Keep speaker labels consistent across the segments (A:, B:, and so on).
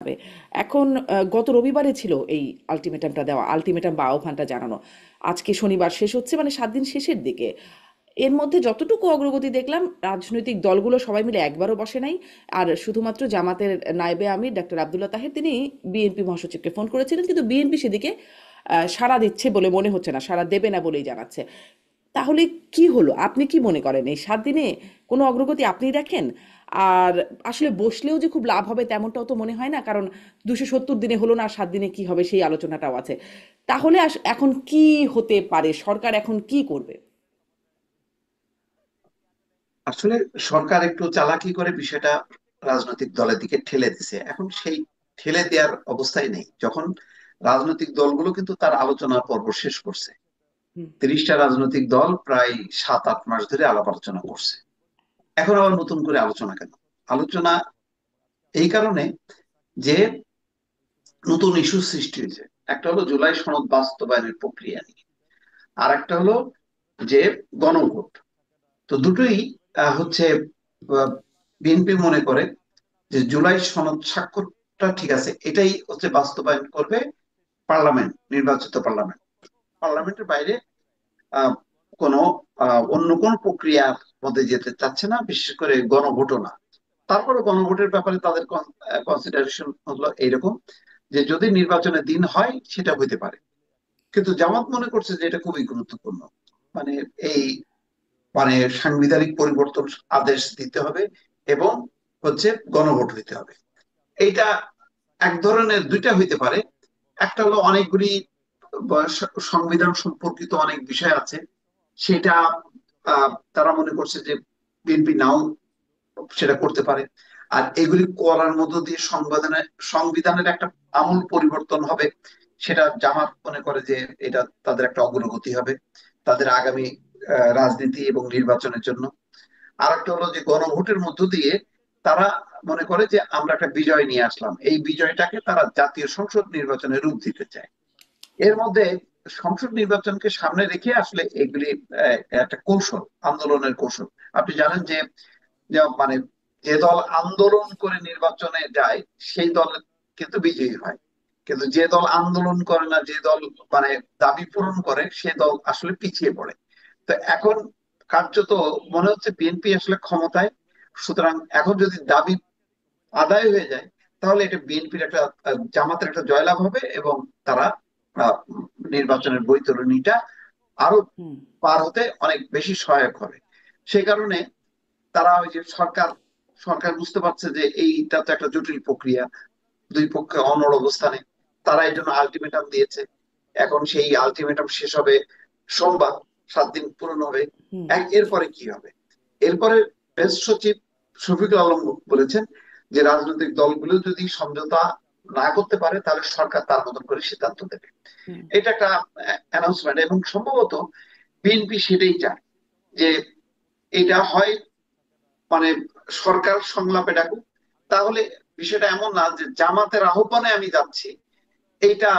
A: যাবে। এখন গত রবিবারে ছিল এই আলটিমেটামটা দেওয়া, আলটিমেটাম বা আহ্বানটা জানানো। আজকে শনিবার শেষ হচ্ছে, মানে 7 দিন শেষের দিকে। এর মধ্যে যতটুকু অগ্রগতি দেখলাম, রাজনৈতিক দলগুলো সবাই মিলে একবারও বসে নাই। আর শুধুমাত্র জামাতের নায়েবে আমির ডাক্তার আবদুল্লাহ তাহের তিনি বিএনপি মহাসচিবকে ফোন করেছিলেন, কিন্তু বিএনপি সেদিকে সাড়া দিচ্ছে বলে মনে হচ্ছে না, সাড়া দেবে না বলেই জানাচ্ছে। তাহলে কি হলো? আপনি কি মনে করেন এই 7 দিনে কোনো অগ্রগতি আপনি দেখেন? আর আসলে বসলেও যে খুব লাভ হবে তেমনটাও তো মনে হয় না, কারণ 270 দিনে হলো না, 7 দিনে কি হবে সেই আলোচনাটাও আছে। তাহলে এখন কি হতে পারে? সরকার এখন কি করবে?
B: আসলে সরকার একটু চালাকি করে বিষয়টা রাজনৈতিক দলের দিকে ঠেলে দিছে। এখন সেই ঠেলে দেওয়ার অবস্থায় নেই, যখন রাজনৈতিক দলগুলো কিন্তু তার আলোচনা পর্ব শেষ করছে।
A: হুম।
B: 30টা রাজনৈতিক দল প্রায় 7-8 মাস ধরে আলাপ আলোচনা করছে। এখন আবার নতুন করে আলোচনা কেন? আলোচনা এই কারণে যে নতুন ইস্যু সৃষ্টি হয়েছে। একটা হলো জুলাই সনদ বাস্তবায়নের প্রক্রিয়া নিয়ে, আর একটা হলো যে গণভোট। তো দুটোই হচ্ছে বিএনপি মনে করে যে জুলাই সনদ স্বাক্ষরটা ঠিক আছে, এটাই হচ্ছে বাস্তবায়ন করবে পার্লামেন্ট, নির্বাচিত পার্লামেন্ট। পার্লামেন্টের বাইরে আহ, কোনো অন্য কোন প্রক্রিয়ার মধ্যে যেতে চাচ্ছে না, বিশেষ করে গণভোটও না। তারপরে গণভোটের ব্যাপারে তাদের কনসিডারেশন হলো এইরকম যে যদি নির্বাচনের দিন হয় সেটা হইতে পারে। কিন্তু জামাত মনে করছে যে এটা খুবই গুরুত্বপূর্ণ। মানে এই মানে সাংবিধানিক পরিবর্তন আদেশ দিতে হবে এবং হচ্ছে গণভোট হইতে হবে। এইটা এক ধরনের দুইটা হইতে পারে। একটা হলো অনেকগুলি সংবিধান সম্পর্কিত অনেক বিষয় আছে, সেটা তারা মনে করছে যে বিএনপি নাও সেটা করতে পারে। আর এগুলি করার মধ্য দিয়ে সংবিধানের একটা আমূল পরিবর্তন হবে, সেটা জামাত মনে করে যে এটা তাদের একটা অগ্রগতি হবে তাদের আগামী রাজনীতি এবং নির্বাচনের জন্য। আর একটা হলো যে গণভোটের মধ্য দিয়ে তারা মনে করে যে আমরা একটা বিজয় নিয়ে আসলাম, এই বিজয়টাকে তারা জাতীয় সংসদ নির্বাচনে রূপ দিতে চায়। এর মধ্যে সংসদ নির্বাচনকে সামনে রেখে আসলে এগুলি একটা কৌশল, আন্দোলনের কৌশল। আপনি জানেন যে মানে যে দল আন্দোলন করে নির্বাচনে যায় সেই দল কিন্তু বিজয়ী হয়, কিন্তু যে দল আন্দোলন করে না, যে দল মানে দাবি পূরণ করে, সে দল আসলে পিছিয়ে পড়ে। তো এখন কার্যত মনে হচ্ছে বিএনপি আসলে ক্ষমতায়, সুতরাং এখন যদি দাবি আদায় হয়ে যায় তাহলে এটা বিএনপির একটা জামাতের একটা জয়লাভ হবে এবং তারা আহ, নির্বাচনের বৈতরণীটা আরো
A: হুম।
B: পার হতে অনেক বেশি সহায়ক হবে। সেই কারণে তারা ওই যে সরকার সরকার বুঝতে পারছে যে এইটা তো একটা জটিল প্রক্রিয়া, দুই পক্ষে অনড় অবস্থানে, তারা এই জন্য আলটিমেটাম দিয়েছে। এখন সেই আলটিমেটাম শেষ হবে সোমবার, 7 দিন পূরণ হবে।
A: হুম।
B: এরপরে কি হবে? এরপরে প্রেস সচিব শফিকুল আলম বলেছেন যে রাজনৈতিক দলগুলো যদি সমঝোতা না করতে পারে তাহলে সরকার তার মতন করে সিদ্ধান্ত দেবে।
A: হুম।
B: এটা একটা অ্যানাউন্সমেন্ট, এবং সম্ভবত বিএনপি সেটাই চায় যে এটা হয় মানে সরকার সংলাপে ডাকুক। তাহলে বিষয়টা এমন না যে জামাতের আহ্বানে আমি যাচ্ছি, এইটা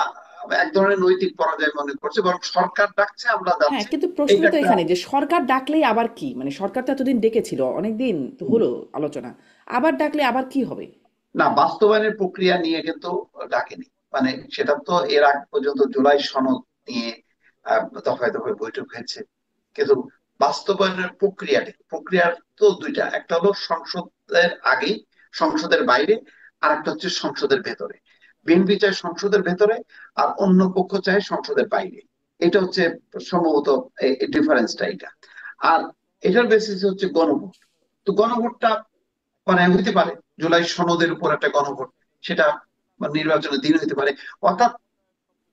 B: এক ধরনের নৈতিক পরাজয় মনে করছে, বরং সরকার ডাকছে আমরা
A: হ্যাঁ,
B: যাচ্ছি।
A: কিন্তু প্রশ্ন
B: এইটা
A: তো
B: একটা
A: এখানে যে সরকার ডাকলেই আবার কি? মানে সরকার তো এতদিন ডেকেছিল, অনেক দিন তো হলো আলোচনা। আবার ডাকলে আবার কি হবে?
B: না, বাস্তবায়নের প্রক্রিয়া নিয়ে কিন্তু ডাকেনি। মানে সেটা তো এর আগ পর্যন্ত জুলাই সনদ নিয়ে দফায় দফায় বৈঠক হয়েছে, কিন্তু বাস্তবায়নের প্রক্রিয়ার তো দুইটা, একটা হলো সংসদের আগে, সংসদের বাইরে, আর একটা হচ্ছে সংসদের ভেতরে। বিএনপি চায় সংসদের ভেতরে, আর অন্য পক্ষ চায় সংসদের বাইরে। এটা হচ্ছে সম্ভবত ডিফারেন্সটা এটা। আর এটার বেসিস হচ্ছে গণভোট। তো গণভোটটা মানে হইতে পারে জুলাই সনদের উপর একটা গণভোট, সেটা নির্বাচনের দিন হইতে পারে। অর্থাৎ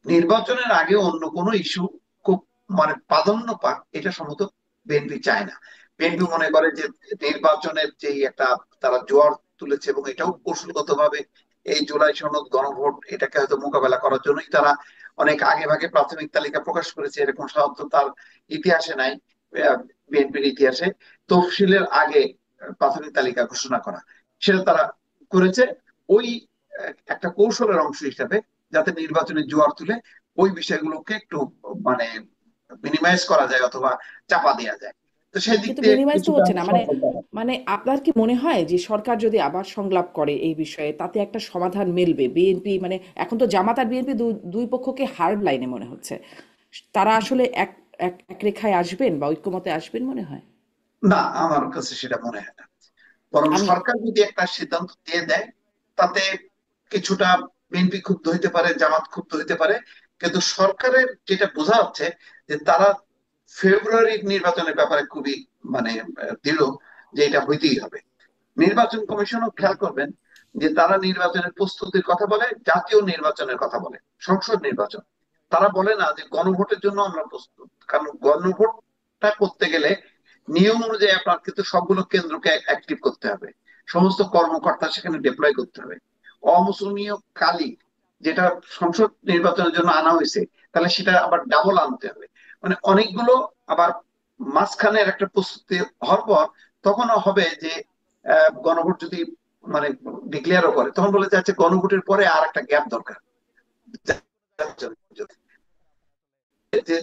B: নির্বাচনের আগে অন্য কোনো ইস্যু খুব মানে প্রাধান্য পাক, এটা সম্ভবত বিএনপি চায় না। বিএনপি মনে করে যে নির্বাচনের যে একটা তারা জোয়ার তুলেছে, এবং এটাও কৌশলগত ভাবে এই জুলাই সনদ গণভোট এটাকে হয়তো মোকাবেলা করার জন্যই তারা অনেক আগে ভাগে প্রাথমিক তালিকা প্রকাশ করেছে। এরকম সাধারণত তার ইতিহাসে নাই, বিএনপির ইতিহাসে তফসিলের আগে প্রাথমিক তালিকা ঘোষণা করা, সেটা তারা করেছে ওই একটা কৌশলের অংশ হিসাবে, যাতে নির্বাচনের জোয়ার তুলে ওই বিষয়গুলোকে একটু মানে মিনিমাইজ করা যায় অথবা চাপা দেওয়া যায়। তো তো সেদিক
A: কিন্তু
B: দিয়ে
A: মিনিমাইজ তো
B: কিছুটা
A: হচ্ছে না, মানে
B: সফলতা।
A: মানে আপনার কি মনে হয় যে সরকার যদি আবার সংলাপ করে এই বিষয়ে তাতে একটা সমাধান মিলবে? বিএনপি মানে এখন তো জামাত আর বিএনপি দুই পক্ষকে হার্ড লাইনে মনে হচ্ছে, তারা আসলে এক এক এক রেখায় আসবেন বা ঐক্যমতে আসবেন মনে হয়?
B: না, আমার কাছে সেটা মনে হয় না। বরং
A: আমি
B: সরকার যদি একটা সিদ্ধান্ত দিয়ে দেয়, তাতে কিছুটা বিএনপি ক্ষুব্ধ হইতে পারে, জামাত ক্ষুব্ধ হইতে পারে, কিন্তু সরকারের যেটা বোঝা যাচ্ছে যে তারা ফেব্রুয়ারির নির্বাচনের ব্যাপারে খুবই মানে দৃঢ়, যে এটা হইতেই হবে। নির্বাচন কমিশনও খেয়াল করবেন যে তারা নির্বাচনের প্রস্তুতির কথা বলে, জাতীয় নির্বাচনের কথা বলে, সংসদ নির্বাচন। তারা বলে না যে গণভোটের জন্য আমরা প্রস্তুত, কারণ গণভোটটা করতে গেলে নিয়ম অনুযায়ী আপনার কিন্তু সবগুলো কেন্দ্রকে অ্যাক্টিভ করতে হবে, সমস্ত কর্মকর্তা সেখানে ডিপ্লয় করতে হবে। অমৌসুমীয় কালি যেটা সংসদ নির্বাচনের জন্য আনা হয়েছে, তাহলে সেটা আবার ডাবল আনতে হবে। মানে অনেকগুলো আবার মাঝখানের একটা প্রস্তুতি হওয়ার পর তখনও হবে যে গণভোট যদি মানে ডিক্লেয়ারও করে, তখন বলে যাচ্ছে গণভোটের পরে আর একটা গ্যাপ দরকার, যে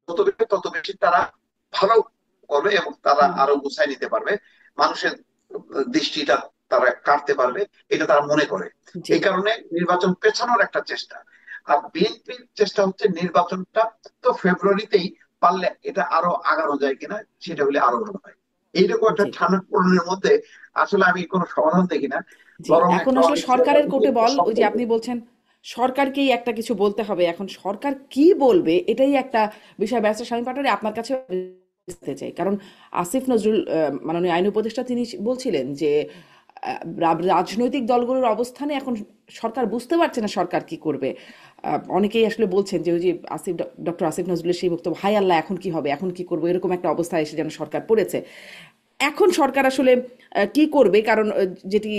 B: যত বেশি তত বেশি তারা ভালো করবে এবং তারা
A: হুম,
B: আরো গুছাই নিতে পারবে, মানুষের দৃষ্টিটা তারা কাটতে পারবে, এটা তারা মনে করে।
A: জি।
B: এই কারণে নির্বাচন পেছানোর একটা চেষ্টা। আর বিএনপির চেষ্টা হচ্ছে নির্বাচনটা তো ফেব্রুয়ারিতেই, পারলে এটা আরো আগানো যায় কিনা, সেটা হলে আরো ভালো হয়। এইরকম একটা
A: জি,
B: টানাপোড়েনের মধ্যে আসলে আমি কোনো সমাধান দেখি না,
A: জি।
B: বরং
A: এখন
B: একটা
A: আসলে
B: অনিশ্চয়তা
A: সরকারের কোর্টে
B: পৃথিবীতে
A: বল, ওই যে
B: সবচেয়ে
A: আপনি
B: বড়।
A: বলছেন সরকারকেই একটা কিছু বলতে হবে, এখন সরকার কি বলবে এটাই একটা বিষয়। ব্যারিস্টার শামীম পাটোয়ারি, আপনার কাছে জানতে চাই, কারণ আসিফ নজরুল মাননীয় আইন উপদেষ্টা তিনি বলছিলেন যে রাজনৈতিক দলগুলোর অবস্থানে এখন সরকার বুঝতে পারছে না সরকার কি করবে। অনেকেই আসলে বলছেন যে ওই যে ডক্টর আসিফ নজরুলের সেই বক্তব্য, হাই আল্লাহ এখন কি হবে, এখন কি করবো, এরকম একটা অবস্থায় এসে যেন সরকার পড়েছে। এখন সরকার আসলে কি করবে? কারণ যেটি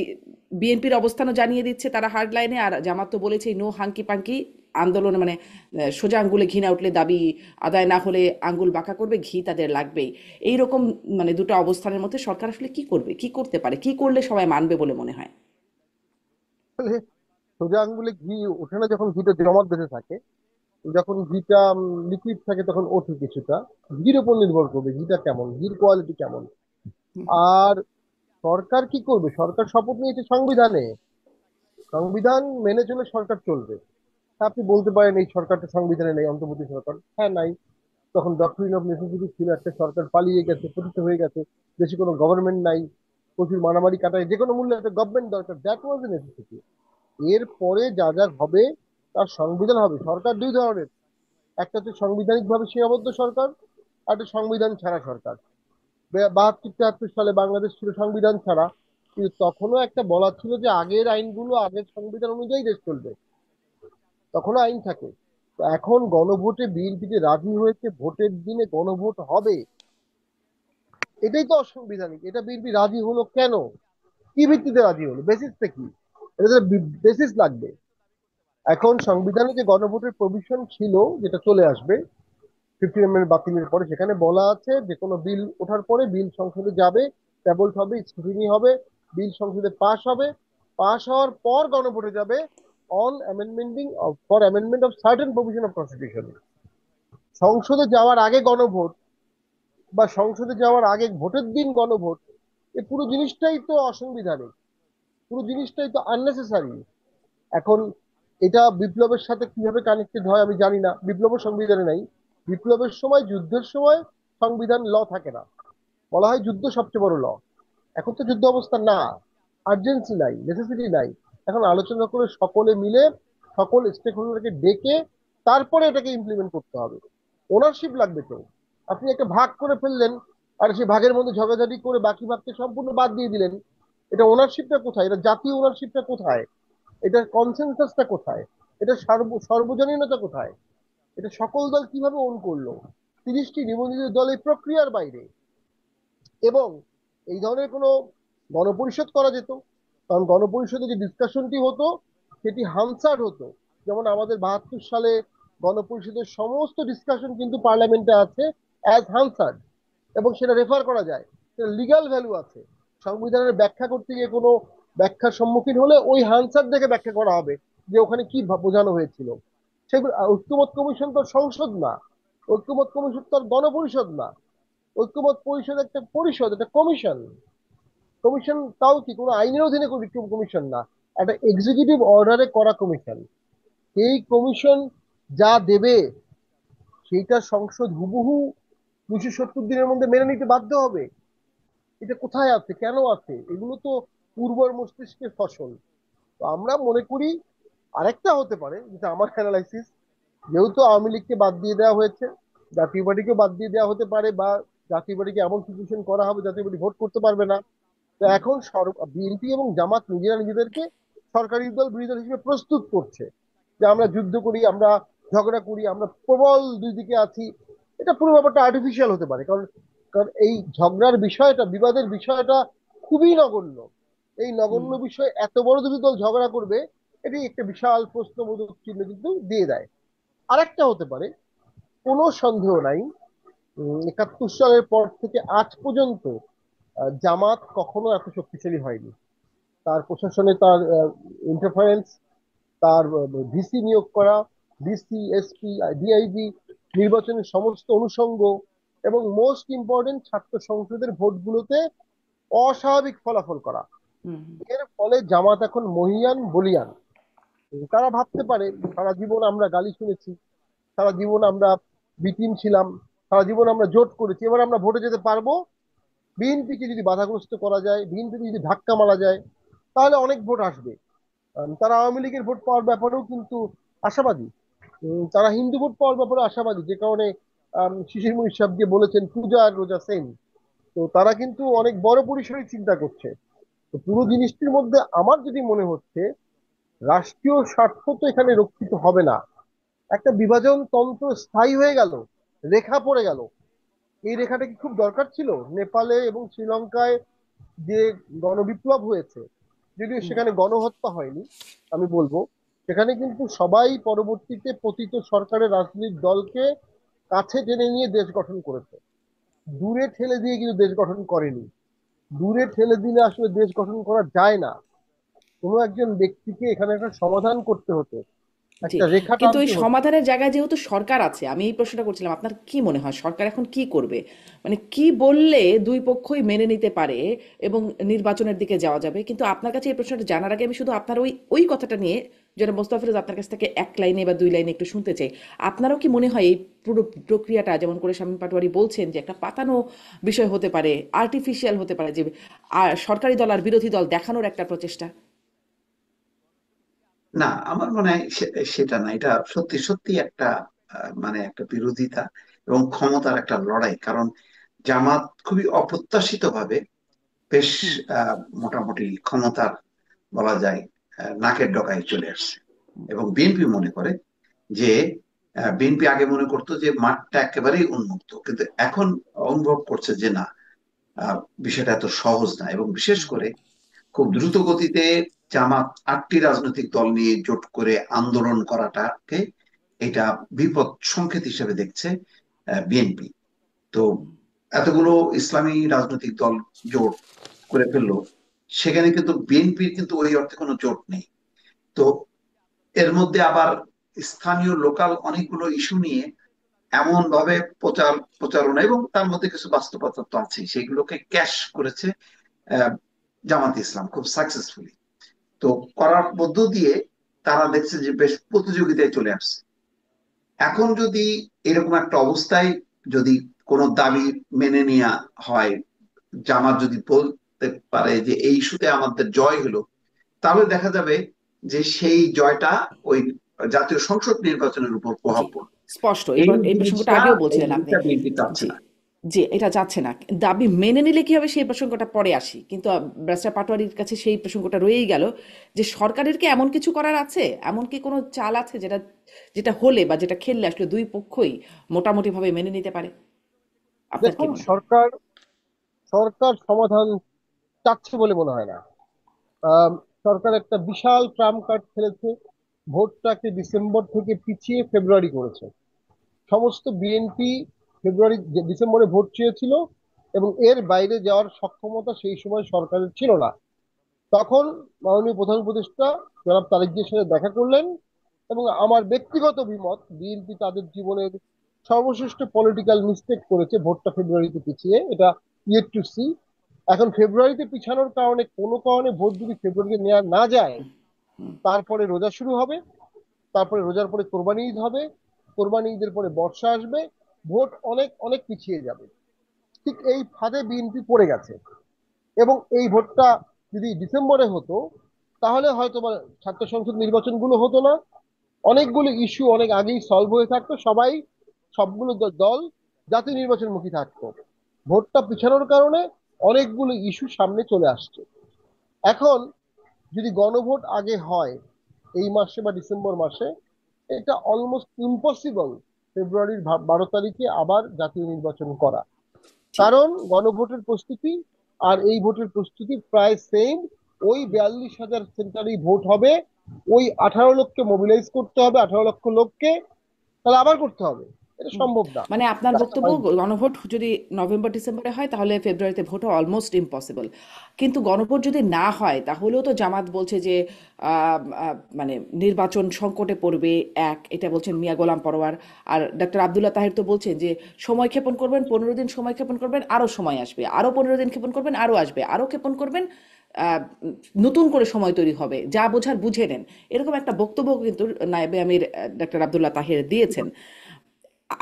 A: বিএনপির অবস্থানও জানিয়ে দিচ্ছে তারা হার্ড লাইনে, আর জামাত তো বলেছে নো হাঙ্কি পাঙ্কি আন্দোলনে, মানে সোজা আঙ্গুলে ঘি না উঠলে, দাবি আদায় না হলে আঙ্গুল বাঁকা করবে, ঘি তাদের লাগবেই। এইরকম মানে দুটো অবস্থানের মধ্যে সরকার আসলে কি করবে, কি করতে পারে, কি করলে সবাই মানবে বলে মনে হয়?
C: আসলে সোজা আঙ্গুলে ঘি ওঠে না, যখন ঘিটা জমাট বেঁধে থাকে। যখন ঘিটা লিকুইড থাকে তখন ওঠে কিছুটা। ঘির উপর নির্ভর করবে ঘিটা কেমন, ঘির কোয়ালিটি কেমন। আর সরকার কি করবে? সরকার শপথ নিয়েছে সংবিধানে, সংবিধান মেনে চলে সরকার চলবে। আপনি বলতে পারেন এই সরকারটা সংবিধানে নেই, অন্তর্বর্তী সরকার, হ্যাঁ নাই। তখন ডক্টরিন অফ নেসেসিটি ছিল, একটা সরকার পালিয়ে গেছে, পতিত হয়ে গেছে, দেশে কোনো গভর্নমেন্ট নাই, প্রচুর মারামারি কাটায়, যে কোনো মূল্যে একটা গভর্নমেন্ট দরকার, দ্যাট ওয়াজ এ নেসেসিটি। এরপরে যা যা হবে তার সংবিধান হবে। সরকার দুই ধরনের, একটা হচ্ছে সাংবিধানিক ভাবে সীমাবদ্ধ সরকার, আর একটা সংবিধান ছাড়া সরকার। 72-73 সালে বাংলাদেশ ছিল সংবিধান ছাড়া, কিন্তু তখনও একটা বলা ছিল যে আগের আইনগুলো আগের সংবিধান অনুযায়ী দেশ চলবে, তখনও আইন থাকে। তো এখন গণভোটে বিএনপি যে রাজি হয়েছে, ভোটের দিনে গণভোট হবে, এটাই তো অসাংবিধানিক। এটা বিএনপি রাজি হলো কেন? কি ভিত্তিতে রাজি হলো? বেসিসটা কি? এটা বেসিস লাগবে। এখন সংবিধানে যে গণভোটের প্রভিশন ছিল, যেটা চলে আসবে 15 amendment বাতিলের পরে, সেখানে বলা আছে যে কোনো বিল ওঠার পরে বিল সংসদে যাবে, ট্যাবলড হবে, স্ক্রুটিনি হবে, বিল সংসদে পাস হবে, পাস হওয়ার পর গণভোটে যাবে on amending for amendment of certain provision of constitution. সংসদে যাওয়ার আগে গণভোট, বা সংসদে যাওয়ার আগে ভোটের দিন গণভোট, এই পুরো জিনিসটাই তো অসাংবিধানিক, পুরো জিনিসটাই তো আননেসেসারি। এখন এটা বিপ্লবের সাথে কিভাবে কানেক্টেড হয় আমি জানি না, বিপ্লব সংবিধানে নাই। বিপ্লবের সময়, যুদ্ধের সময় সংবিধান ল থাকে না, বলা হয় যুদ্ধ সবচেয়ে বড় ল। এখন তো যুদ্ধ অবস্থা না, আর্জেন্সি নাই, নেসেসিটি নাই। এখন আলোচনা করে সকলে মিলে, সকল স্টেক হোল্ডারকে ডেকে তারপরে এটাকে ইমপ্লিমেন্ট করতে হবে। ওনারশিপ লাগবে তো। আপনি একটা ভাগ করে ফেললেন, আর সেই ভাগের মধ্যে ঝগড়াঝাটি করে বাকি ভাগকে সম্পূর্ণ বাদ দিয়ে দিলেন। এটা ওনারশিপটা কোথায়? এটা জাতীয় ওনারশিপটা কোথায়? এটার কনসেনসাসটা কোথায়? এটা সর্বজনীনতা কোথায়? এটা সকল দল কিভাবে ওন করলো? 30টি নিবন্ধিত দল এই প্রক্রিয়ার বাইরে। এবং এই ধরনের কোনো গণপরিষদ করা যেত, কারণ গণপরিষদে যে ডিসকাশনটি হতো সেটি হানসার্ড হতো। যেমন আমাদের 72 সালে গণপরিষদের সমস্ত ডিসকাশন কিন্তু পার্লামেন্টে আছে অ্যাজ হানসার্ড, এবং সেটা রেফার করা যায়, সেটা লিগ্যাল ভ্যালু আছে। সংবিধানের ব্যাখ্যা করতে গিয়ে কোনো ব্যাখ্যার সম্মুখীন হলে ওই হানসার দেখে ব্যাখ্যা করা হবে যে ওখানে কি বোঝানো হয়েছিল। সেগুলো ঐক্যমত কমিশন তো সংসদ না, ঐক্যমত কমিশন তো গণপরিষদ না। ঐক্যমত পরিষদ একটা পরিষদ, একটা কমিশন। কমিশন তাও কি কোনো আইনের অধীনে কমিশন না, একটা এক্সিকিউটিভ অর্ডারে করা কমিশন। এই কমিশন যা দেবে সেইটা সংসদ হুবহু 270 দিনের মধ্যে মেনে নিতে বাধ্য হবে। এটা কোথায় আছে, কেন আছে? এগুলো তো উর্বর মস্তিষ্কের ফসল। তো আমরা মনে করি আরেকটা হতে পারে, যেটা আমার অ্যানালাইসিস, যেহেতু আওয়ামী লীগকে বাদ দিয়ে দেওয়া হয়েছে, জাতীয় পার্টিকেও বাদ দিয়ে দেওয়া হতে পারে, বা জাতীয় পার্টিকে এমন সিচুয়েশন করা হবে জাতীয় পার্টি ভোট করতে পারবে না। তো এখন বিএনপি এবং জামাত নিজেরা নিজেদেরকে সরকারি দল বিরোধী দল হিসেবে প্রস্তুত করছে, যে আমরা যুদ্ধ করি, আমরা ঝগড়া করি, আমরা প্রবল দুই দিকে আছি। এটা পুরো ব্যাপারটা আর্টিফিশিয়াল হতে পারে, কারণ কারণ এই ঝগড়ার বিষয়টা, বিবাদের বিষয়টা খুবই নগণ্য। এই
A: হুম
C: নগণ্য বিষয়ে এত বড় দুটি দল ঝগড়া করবে, এটি একটা বিশাল প্রশ্নবোধক চিহ্ন কিন্তু দিয়ে দেয়। আরেকটা হতে পারে, কোনো সন্দেহ নাই, 71 সালের পর থেকে আজ পর্যন্ত জামাত কখনো এত শক্তিশালী হয়নি। তার প্রশাসনে তার ইন্টারফারেন্স, তার ভিসি নিয়োগ করা, ডিসি, এসপি, ডিআইবি, নির্বাচনের সমস্ত অনুষঙ্গ, এবং মোস্ট ইম্পর্টেন্ট ছাত্র সংসদের ভোটগুলোতে অস্বাভাবিক ফলাফল করা।
A: হুম
C: এর ফলে জামাত এখন মহিয়ান বলিয়ান। তারা ভাবতে পারে সারা জীবন আমরা গালি শুনেছি, সারা জীবন আমরা বিটিম ছিলাম, সারা জীবন আমরা জোট করেছি, এবার আমরা ভোটে যেতে পারবো। বিএনপিকে যদি বাধাগ্রস্ত করা যায়, বিএনপিকে যদি ধাক্কা মারা যায়, তাহলে অনেক ভোট আসবে। তারা আওয়ামী লীগের ভোট পাওয়ার ব্যাপারেও কিন্তু আশাবাদী। তারা হিন্দু ভোট পাওয়ার ব্যাপারে আশাবাদী, যে কারণে শিশির মনির সাহেব যে বলেছেন পূজা আর রোজা সেম। তো তারা কিন্তু অনেক বড় পরিসরে চিন্তা করছে। তো পুরো জিনিসটির মধ্যে আমার যদি মনে হচ্ছে, রাষ্ট্রীয় স্বার্থ তো এখানে রক্ষিত হবে না। একটা বিভাজন তন্ত্র স্থায়ী হয়ে গেল, রেখা পড়ে গেল। এই রেখাটা কি খুব দরকার ছিল? নেপালে এবং শ্রীলঙ্কায় যে গণবিপ্লব হয়েছে, যদিও
A: হুম
C: সেখানে গণহত্যা হয়নি, আমি বলবো সেখানে কিন্তু সবাই পরবর্তীতে পতিত সরকারের রাজনৈতিক দলকে কাছে টেনে নিয়ে দেশ গঠন করেছে, দূরে ঠেলে দিয়ে কিন্তু দেশ গঠন করেনি। দূরে ঠেলে দিলে আসলে দেশ গঠন করা যায় না। কোনো একজন ব্যক্তিকে এখানে একটা সমাধান করতে হতো,
A: জি,
C: একটা রেখা
A: কিন্তু এই
C: টানতে হতো।
A: সমাধানের জায়গায় যেহেতু সরকার আছে, আমি এই প্রশ্নটা করছিলাম, আপনার কি মনে হয় সরকার এখন কি করবে? মানে কি বললে দুই পক্ষই মেনে নিতে পারে এবং নির্বাচনের দিকে যাওয়া যাবে? কিন্তু আপনার কাছে এই প্রশ্নটা জানার আগে আমি শুধু আপনার ওই ওই কথাটা নিয়ে, যেটা মোস্তাফিজ আপনার কাছ থেকে এক লাইনে বা দুই লাইনে একটু শুনতে চাই। আপনারও কি মনে হয় এই পুরো প্রক্রিয়াটা, যেমন করে শামীম পাটোয়ারি বলছেন, যে একটা পাতানো বিষয় হতে পারে, আর্টিফিশিয়াল হতে পারে, যে সরকারি দল আর বিরোধী দল দেখানোর একটা প্রচেষ্টা?
B: না, আমার মনে হয় সেটা না। এটা সত্যি সত্যি একটা মানে একটা বিরোধিতা এবং ক্ষমতার একটা লড়াই। কারণ জামাত খুবই অপ্রত্যাশিত ভাবে বেশ
A: হুম
B: মোটামুটি ক্ষমতার বলা যায় নাকের ডগায় চলে আসছে। এবং বিএনপি মনে করে যে বিএনপি আগে মনে করতো যে মাঠটা একেবারেই উন্মুক্ত, কিন্তু এখন অনুভব করছে যে না, আহ, বিষয়টা এত সহজ না। এবং বিশেষ
A: হুম
B: করে খুব দ্রুত গতিতে জামাত 8টি রাজনৈতিক দল নিয়ে জোট করে আন্দোলন করাটাকে এটা বিপদ সংকেত হিসেবে দেখছে বিএনপি। তো এতগুলো ইসলামী রাজনৈতিক দল জোট করে ফেললো, সেখানে কিন্তু বিএনপির কিন্তু ওই অর্থে কোনো জোট নেই। তো এর মধ্যে আবার স্থানীয় লোকাল অনেকগুলো ইস্যু নিয়ে এমন ভাবে প্রচারণা, এবং তার মধ্যে কিছু বাস্তবতা তো আছে, সেগুলোকে ক্যাশ করেছে আহ, জামাত ইসলাম খুব সাকসেসফুলি। তো করার মধ্য দিয়ে তারা দেখছে যে বেশ প্রতিযোগিতায় চলে আসছে। এখন যদি এরকম একটা অবস্থায় যদি কোনো দাবি মেনে নেওয়া হয়, জামাত যদি বলতে পারে যে এই ইস্যুতে আমাদের জয় হলো, তাহলে দেখা যাবে যে সেই জয়টা ওই জাতীয় সংসদ নির্বাচনের উপর
A: জি,
B: প্রভাব পড়বে।
A: স্পষ্ট।
B: এই
A: এই প্রসঙ্গটা
B: জিনিসটা
A: আগেও
B: এই
A: বলছিলেন আপনি।
B: জিনিসটা বিএনপি চাচ্ছে
A: জি,
B: না।
A: জি, এটা যাচ্ছে না। দাবি মেনে নিলে কি হবে সেই প্রসঙ্গটা পরে আসি। কিন্তু ব্যারিস্টার পাটোয়ারির কাছে সেই প্রসঙ্গটা রয়েই গেল, যে সরকারের কি এমন কিছু করার আছে? এমন কি কোনো চাল আছে যেটা যেটা হলে বা যেটা খেললে আসলে দুই পক্ষই মোটামুটিভাবে মেনে নিতে পারে? আপনার কি
C: দেখুন,
A: মনে হয়?
C: সরকার সরকার সমাধান চাচ্ছে বলে মনে হয় না। আম, সরকার একটা বিশাল ট্রাম্প কার্ড খেলেছে, ভোটটাকে ডিসেম্বর থেকে পিছিয়ে ফেব্রুয়ারি করেছে। সমস্ত বিএনপি ডিসেম্বরে ভোট চেয়েছিল, এবং এর বাইরে যাওয়ার সক্ষমতা সেই সময় সরকারের ছিল না। তখন মাননীয় প্রধান উপদেষ্টা জনাব তারেক জিয়ার সাথে দেখা করলেন, এবং আমার ব্যক্তিগত অভিমত, বিএনপি তাদের জীবনের সর্বশ্রেষ্ঠ পলিটিক্যাল মিস্টেক করেছে ভোটটা ফেব্রুয়ারিতে পিছিয়ে, এটা ইয়েট টু সি। এখন ফেব্রুয়ারিতে পিছানোর কারণে কোনো কারণে ভোট যদি ফেব্রুয়ারিতে নেওয়া না যায়,
A: হুম।
C: তারপরে রোজা শুরু হবে, তারপরে রোজার পরে কোরবানি ঈদ হবে, কোরবানি ঈদের পরে বর্ষা আসবে, ভোট অনেক অনেক পিছিয়ে যাবে। ঠিক এই ফাঁদে বিএনপি পড়ে গেছে। এবং এই ভোটটা যদি ডিসেম্বরে হতো, তাহলে হয়তো বা ছাত্র সংসদ নির্বাচনগুলো হতো না, অনেকগুলো ইস্যু অনেক আগেই সলভ হয়ে থাকতো, সবাই সবগুলো দল জাতীয় নির্বাচনমুখী থাকতো। ভোটটা পিছানোর কারণে অনেকগুলো ইস্যু সামনে চলে আসছে। এখন যদি গণভোট আগে হয় এই মাসে বা ডিসেম্বর মাসে, এটা অলমোস্ট ইম্পসিবল ফেব্রুয়ারির 12 তারিখে আবার জাতীয় নির্বাচন করা।
A: ঠিক।
C: কারণ গণভোটের প্রস্তুতি আর এই ভোটের প্রস্তুতি প্রায় সেম। ওই 42,000 সেন্টারেই ভোট হবে, ওই 18 লক্ষকে মোবিলাইজ করতে হবে, 18 লক্ষ লোককে, তাহলে আবার করতে হবে। এটা
A: হুম।
C: সম্ভব না।
A: মানে আপনার
C: এটা
A: বক্তব্য গণভোট যদি নভেম্বর ডিসেম্বরে হয় তাহলে ফেব্রুয়ারিতে ভোটও অলমোস্ট ইম্পসিবল। কিন্তু গণভোট যদি না হয় তাহলেও তো জামাত বলছে যে মানে নির্বাচন সংকটে পড়বে, এক এটা বলছেন মিয়া গোলাম পরোয়ার। আর ডক্টর আবদুল্লাহ তাহির তো বলছেন যে সময় ক্ষেপণ করবেন, 15 দিন সময় ক্ষেপণ করবেন, আরও সময় আসবে, আরও 15 দিন ক্ষেপণ করবেন, আরও আসবে, আরও ক্ষেপণ করবেন, আহ, নতুন করে সময় তৈরি হবে, যা বোঝার বুঝে নেন। এরকম একটা বক্তব্য কিন্তু নায়েবে আমির ডক্টর আবদুল্লাহ তাহির দিয়েছেন।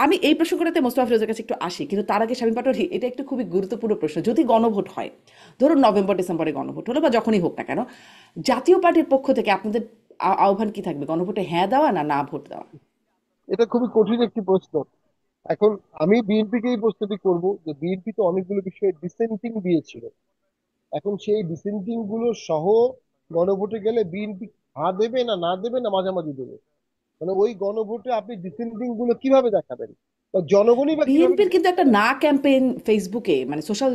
A: আমি এই প্রসঙ্গটাতে মোস্তফা ফিরোজের কাছে একটু আসি, কিন্তু তার আগে শামীম পাটোয়ারি, এটা একটু খুবই গুরুত্বপূর্ণ প্রশ্ন। যদি গণভোট হয়, ধরুন নভেম্বর ডিসেম্বরে গণভোট হলো বা যখনই হোক না কেন, জাতীয় পার্টির পক্ষ থেকে আপনাদের আহ্বান কি থাকবে? গণভোটে হ্যাঁ দেওয়া না না ভোট দেওয়া?
C: এটা খুবই কঠিন একটি প্রশ্ন। এখন আমি বিএনপিকে এই প্রশ্নটি করব যে বিএনপি তো অনেকগুলো বিষয়ে ডিসেন্টিং দিয়েছিল। এখন সেই ডিসেন্টিং গুলো সহ গণভোটে গেলে বিএনপি হা দেবে না না দেবে না মাঝামাঝি দেবে? মানে ওই গণভোটে আপনি ডিসেন্টিং গুলো কিভাবে দেখাবেন, বা জনগণই বা কিভাবে
A: বিএনপির কিন্তু
C: decide
A: একটা
C: করে?
A: না ক্যাম্পেইন ফেসবুকে মানে সোশ্যাল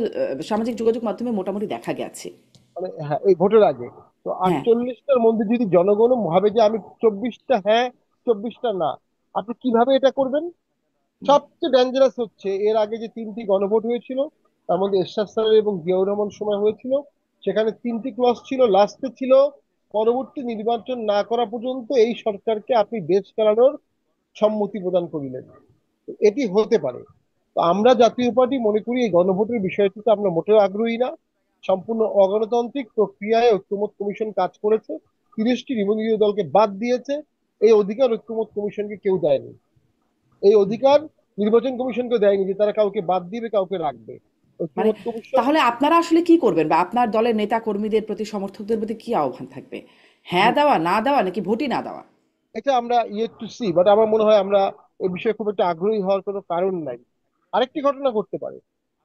A: সামাজিক যোগাযোগ মাধ্যমে মোটামুটি দেখা গেছে।
C: মানে হ্যাঁ, এই ভোটের আগে তো
A: হ্যাঁ।
C: 48টার মধ্যে যদি জনগণ ভাবে যে আমি 24টা হ্যাঁ 24টা না, আপনি কিভাবে এটা করবেন? সবচেয়ে ডেঞ্জারাস হচ্ছে এর আগে যে 3টি গণভোট হয়েছিল, তার মধ্যে এরশাদ স্যার এবং জিয়াউর রহমান সময় হয়েছিল, সেখানে 3টি ক্লজ ছিল, লাস্টে ছিল পরবর্তী নির্বাচন না করা পর্যন্ত এই সরকারকে আপনি দেশ চালানোর সম্মতি প্রদান করিলেন। তো এটি হতে পারে। তো আমরা জাতীয় পার্টি মনে করি এই গণভোটের বিষয়টিতে আমরা মোটেও আগ্রহী না। সম্পূর্ণ অগণতান্ত্রিক প্রক্রিয়ায় ঐক্যমত কমিশন কাজ করেছে, 30টি নিবন্ধিত দলকে বাদ দিয়েছে। এই অধিকার ঐক্যমত কমিশনকে কেউ দেয়নি। এই অধিকার নির্বাচন কমিশনকে দেয়নি যে তারা কাউকে বাদ দিবে কাউকে রাখবে।
A: মানে
C: ঐক্যমত কমিশন
A: তাহলে আপনারা আসলে কি করবেন, বা আপনার দলের নেতা কর্মীদের প্রতি, সমর্থকদের প্রতি কি আহ্বান থাকবে? হ্যাঁ দেওয়া, না দেওয়া, নাকি ভোটই না দেওয়া?
C: এটা আমরা ইয়েট টু সি, বাট আমার মনে হয় আমরা এই বিষয়ে খুব একটা আগ্রহী হওয়ার কোনো কারণ নাই। আরেকটি ঘটনা ঘটতে পারে,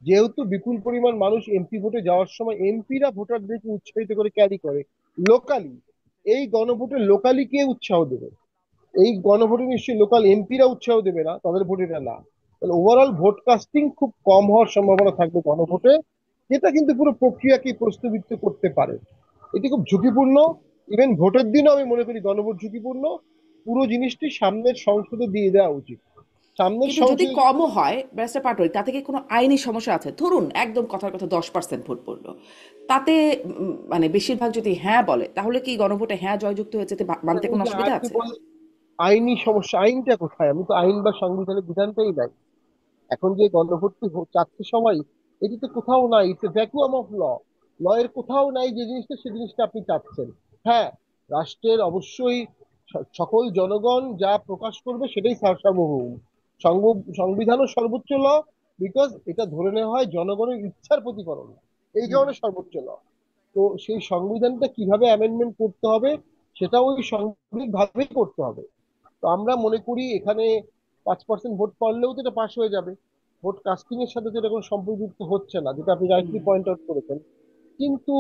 C: যেহেতু বিপুল পরিমাণ মানুষ এমপি ভোটে যাওয়ার সময় এমপিরা ভোটারদেরকে উৎসাহিত করে ক্যারি করে লোকালি, এই গণভোটে লোকালি কে উৎসাহ দেবে? এই গণভোটে নিশ্চয়ই লোকাল এমপিরা উৎসাহ দেবে না, তাদের ভোট এটা না। তাহলে ওভারঅল ভোট কাস্টিং খুব কম হওয়ার সম্ভাবনা থাকবে গণভোটে, যেটা কিন্তু পুরো প্রক্রিয়াকে প্রশ্নবিদ্ধ করতে পারে। এটি খুব ঝুঁকিপূর্ণ। ইভেন ভোটের দিনও আমি মনে করি গণভোট ঝুঁকিপূর্ণ। পুরো জিনিসটি সামনের সংসদে দিয়ে দেওয়া উচিত। সামনের
A: কিন্তু যদি
C: সংসদে যদি
A: কমও হয় ব্যারিস্টার পাটোয়ারি, তাতে কি কোনো আইনি সমস্যা আছে? ধরুন একদম কথার কথা 10% ভোট পড়লো, তাতে মানে বেশিরভাগ যদি হ্যাঁ বলে, তাহলে কি গণভোটে হ্যাঁ জয়যুক্ত হয়ে যেতে মানতে
C: এই
A: কোনো
C: যে
A: অসুবিধা
C: আপনি
A: আছে?
C: বলেন আইনি সমস্যা, আইনটা কোথায়? আমি তো আইন বা সংবিধানের বিধানটাই নাই। এখন যে গণভর্তি চাচ্ছে সবাই, এটি তো কোথাও নাই, it's a vacuum of law. Law এর কোথাও নাই যে জিনিসটা সে জিনিসটা আপনি চাচ্ছেন। হ্যাঁ, রাষ্ট্রের অবশ্যই সকল জনগণ যা প্রকাশ করবে সেটাই সার্বভৌম। সংবিধানও সর্বোচ্চ ল, বিকজ এটা ধরে নেওয়া হয় জনগণের ইচ্ছার প্রতিফলন, এই
A: হুম।
C: কারণে সর্বোচ্চ ল। তো সেই সংবিধানটা কিভাবে অ্যামেন্ডমেন্ট করতে হবে, সেটা ওই সাংবিধানিক ভাবেই করতে হবে। তো আমরা মনে করি এখানে 5% ভোট পড়লেও তো এটা পাশ হয়ে যাবে। ভোট কাস্টিং এর সাথে তো এটা কোনো সম্পর্কিত হচ্ছে না, যেটা আপনি রাইটলি পয়েন্ট আউট করেছেন। কিন্তু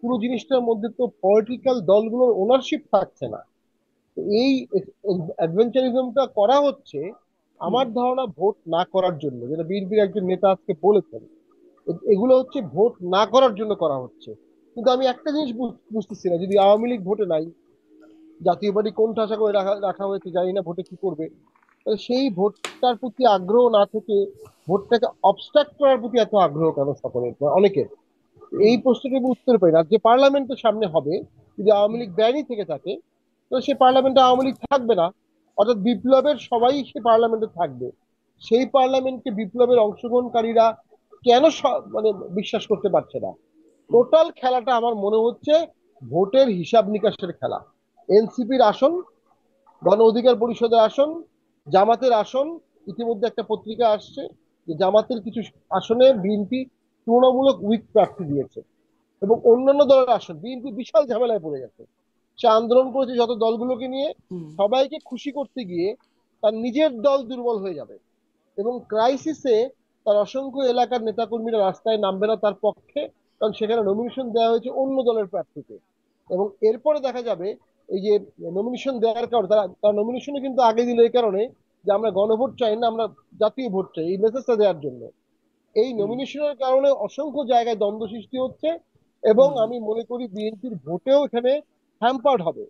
C: পুরো জিনিসটার মধ্যে তো পলিটিক্যাল দলগুলোর ওনারশিপ থাকছে না। তো এই অ্যাডভেঞ্চারিজমটা করা হচ্ছে
A: হুম।
C: আমার ধারণা ভোট না করার জন্য, যেটা বিএনপির একজন নেতা আজকে বলেছেন। এগুলো হচ্ছে ভোট না করার জন্য করা হচ্ছে। কিন্তু আমি একটা জিনিস বুঝতেছি না, যদি আওয়ামী লীগ ভোটে নাই, জাতীয় পার্টি কোন ঠাসা করে রাখা রাখা হয়েছে জানি না, ভোটে কি করবে, তাহলে সেই ভোটটার প্রতি আগ্রহ না থেকে ভোটটাকে অবস্ট্রাক্ট করার প্রতি এত আগ্রহ কেন সকলের বা অনেকের? এই প্রশ্নটি আমি উত্তর পাই না। যে পার্লামেন্টের সামনে হবে, যদি আওয়ামী লীগ ব্যানই থেকে থাকে, তো সে পার্লামেন্টে আওয়ামী লীগ থাকবে না, অর্থাৎ বিপ্লবের সবাই সে পার্লামেন্টে থাকবে। সেই পার্লামেন্টকে বিপ্লবের অংশগ্রহণকারীরা কেন মানে বিশ্বাস করতে পারছে না? টোটাল খেলাটা আমার মনে হচ্ছে ভোটের হিসাব নিকাশের খেলা। এনসিপির আসন, গণ অধিকার পরিষদের আসন, জামাতের আসন, ইতিমধ্যে একটা পত্রিকা আসছে যে জামাতের কিছু আসনে বিএনপি তুলনামূলক উইক প্রার্থী দিয়েছে, এবং অন্যান্য দলের আসন বিএনপি বিশাল ঝামেলায় পড়ে গেছে। সে আন্দোলন করেছে যত দলগুলোকে নিয়ে,
A: হুম।
C: সবাইকে খুশি করতে গিয়ে তার নিজের দল দুর্বল হয়ে যাবে, এবং ক্রাইসিসে তার অসংখ্য এলাকার নেতাকর্মীরা রাস্তায় নামবে না তার পক্ষে, কারণ সেখানে নমিনেশন দেওয়া হয়েছে অন্য দলের প্রার্থীকে। এবং এরপরে দেখা যাবে এই যে নমিনেশন দেওয়ার কারণে তার নমিনেশনে কিন্তু আগে দিল এই কারণে যে আমরা গণভোট চাই না, আমরা জাতীয় ভোট চাই, এই মেসেজটা দেওয়ার জন্য। এই
A: হুম।
C: নমিনেশনের কারণে অসংখ্য জায়গায় দ্বন্দ্ব সৃষ্টি হচ্ছে, এবং
A: হুম।
C: আমি মনে করি বিএনপির ভোটেও এখানে হ্যাম্পার্ড হবে।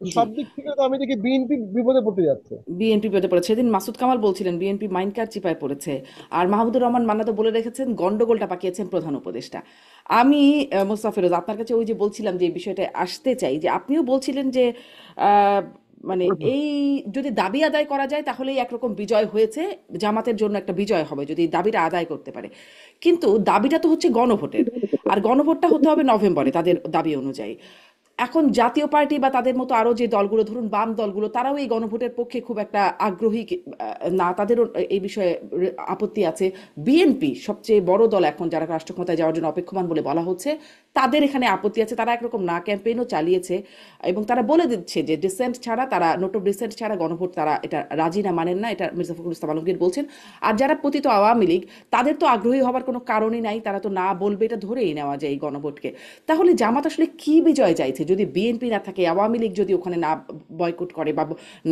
A: জি।
C: সব দিক থেকে তো আমি দেখি বিএনপি বিপদে পড়তে যাচ্ছে।
A: বিএনপি পেতে পড়েছে, সেদিন মাসুদ কামাল বলছিলেন বিএনপি মাইন্ড কার চিপায় পড়েছে। আর মাহমুদুর রহমান মান্না তো বলে রেখেছেন গন্ডগোলটা পাকিয়েছেন প্রধান উপদেষ্টা। আমি মোস্তফা ফিরোজ আপনার কাছে ওই যে বলছিলাম যে এই বিষয়টা আসতে চাই, যে আপনিও বলছিলেন যে আহ, মানে এই যদি দাবি আদায় করা যায় তাহলেই একরকম বিজয় হয়েছে, জামাতের জন্য একটা বিজয় হবে যদি দাবিটা আদায় করতে পারে। কিন্তু দাবিটা তো হচ্ছে গণভোটের, আর গণভোটটা হতে হবে নভেম্বরে তাদের দাবি অনুযায়ী। এখন জাতীয় পার্টি বা তাদের মতো আরো যে দলগুলো, ধরুন বাম দলগুলো, তারাও এই গণভোটের পক্ষে খুব একটা আগ্রহী না, তাদেরও এই বিষয়ে আপত্তি আছে। বিএনপি সবচেয়ে বড় দল এখন, যারা রাষ্ট্র ক্ষমতায় যাওয়ার জন্য অপেক্ষমান বলে বলা হচ্ছে, তাদের এখানে আপত্তি আছে। তারা একরকম না ক্যাম্পেইনও চালিয়েছে, এবং তারা বলে দিচ্ছে যে ডিসেন্ট ছাড়া, তারা নোট অফ ডিসেন্ট ছাড়া গণভোট তারা এটা রাজি না, মানেন না। এটা মির্জা ফখরুল ইসলাম আলমগীর বলছেন। আর যারা পতিত আওয়ামী লীগ, তাদের তো আগ্রহী হওয়ার কোনো কারণই নাই, তারা তো না বলবে, এটা ধরেই নেওয়া যায় এই গণভোটকে। তাহলে জামাত আসলে কি বিজয় চাইছে? যদি বিএনপি না থাকে, আওয়ামী লীগ যদি ওখানে না বয়কট করে বা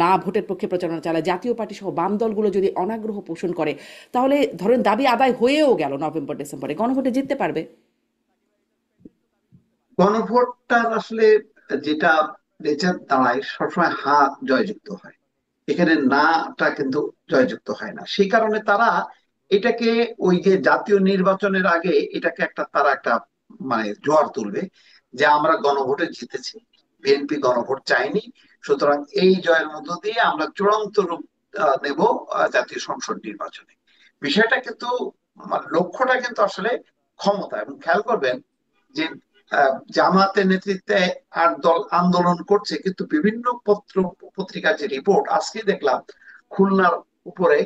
A: না ভোটের পক্ষে প্রচারণা চালায়, জাতীয় পার্টি সহ বাম দলগুলো যদি অনাগ্রহ পোষণ করে, তাহলে ধরেন দাবি আদায় হয়েও গেল নভেম্বর ডিসেম্বরে, গণভোটে জিততে পারবে?
B: গণভোটটার আসলে যেটা নেচার দাঁড়ায়, সবসময় হা জয়যুক্ত হয়, এখানে নাটা কিন্তু জয়যুক্ত হয় না। সেই কারণে তারা এটাকে ওই যে জাতীয় নির্বাচনের আগে এটাকে একটা তারা একটা মানে জোয়ার তুলবে যে আমরা গণভোটে জিতেছি, বিএনপি গণভোট চাইনি, সুতরাং এই জয়ের মধ্য দিয়ে আমরা চূড়ান্ত রূপ নেব জাতীয় সংসদ নির্বাচনে। বিষয়টা কিন্তু লক্ষ্যটা কিন্তু আসলে ক্ষমতা। এবং খেয়াল করবেন যে জামাতের নেতৃত্বে 8 দল আন্দোলন করছে, কিন্তু বিভিন্ন পত্র পত্রিকার যে রিপোর্ট আজকে দেখলাম, খুলনার উপরে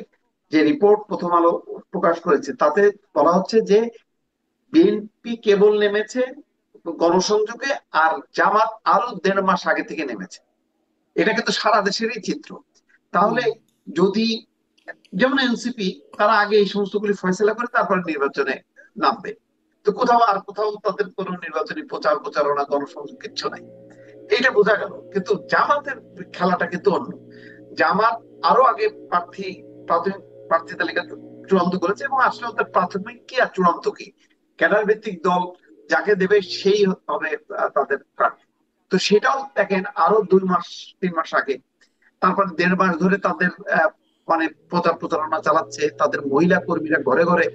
B: যে রিপোর্ট প্রথম আলো প্রকাশ করেছে, তাতে বলা হচ্ছে যে বিএনপি কেবল নেমেছে গণসংযোগে, আর জামাত আরো 1.5 মাস আগে থেকে নেমেছে। এটা কিন্তু সারা দেশেরই চিত্র।
A: হুম।
B: তাহলে যদি যেমন এনসিপি, তারা আগে এই সমস্ত গুলি ফয়সলা করে তারপরে নির্বাচনে নামবে, তো কোথাও আর কোথাও তাদের কোনো নির্বাচনী প্রচার প্রচারণা গণসংযোগ কিচ্ছু নাই, এইটা বোঝা গেল। কিন্তু জামাতের খেলাটা কিন্তু অন্য। জামাত আরো আগে প্রাথমিক প্রার্থী তালিকা চূড়ান্ত করেছে, এবং আসলে ওদের প্রাথমিক কি আর চূড়ান্ত কি, ক্যাডার ভিত্তিক দল যাকে দেবে সেই হবে তাদের প্রার্থী। তো সেটাও দেখেন আরো 2 মাস 3 মাস আগে, তারপর 1.5 মাস ধরে তাদের মানে প্রচার প্রচারণা চালাচ্ছে, তাদের মহিলা কর্মীরা ঘরে ঘরে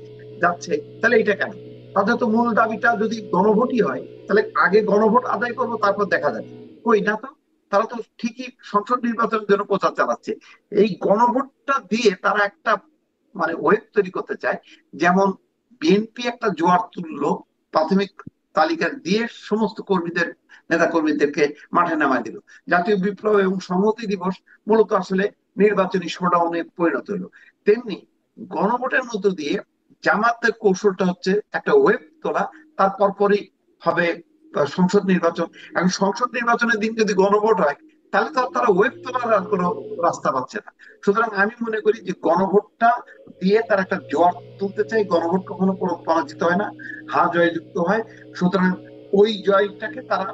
B: যাচ্ছে। তাহলে এটা কেন? তাদের তো মূল দাবিটা যদি গণভোটই হয়, তাহলে আগে গণভোট আদায় করবো, তারপর দেখা যাবে। কই না তো, তারা তো ঠিকই সংসদ নির্বাচনের জন্য প্রচার চালাচ্ছে। এই গণভোটটা দিয়ে তারা একটা মানে ওয়েব তৈরি করতে চায়, যেমন বিএনপি একটা জোয়ার তুললো, প্রাথমিক তালিকা দিয়ে সমস্ত কর্মীদের, নেতা কর্মীদেরকে মাঠে নামায় দিল। জাতীয় বিপ্লব এবং সংহতি দিবস মূলত আসলে নির্বাচনী শোডাউনে পরিণত হলো। তেমনি গণভোটের মধ্য দিয়ে জামাতের কৌশলটা হচ্ছে একটা ওয়েব তোলা, তারপর পরই হবে সংসদ নির্বাচন। এখন সংসদ নির্বাচনের দিন যদি গণভোট হয়, তাহলে তো আর তারা ওয়েব তোলার আর কোনো রাস্তা পাচ্ছে না। সুতরাং আমি মনে করি যে গণভোটটা দিয়ে তারা একটা জোয়ার তুলতে চাই। গণভোট কখনো কোনো পরাজিত হয় না, হা জয়যুক্ত হয়। সুতরাং ওই জয়টাকে তারা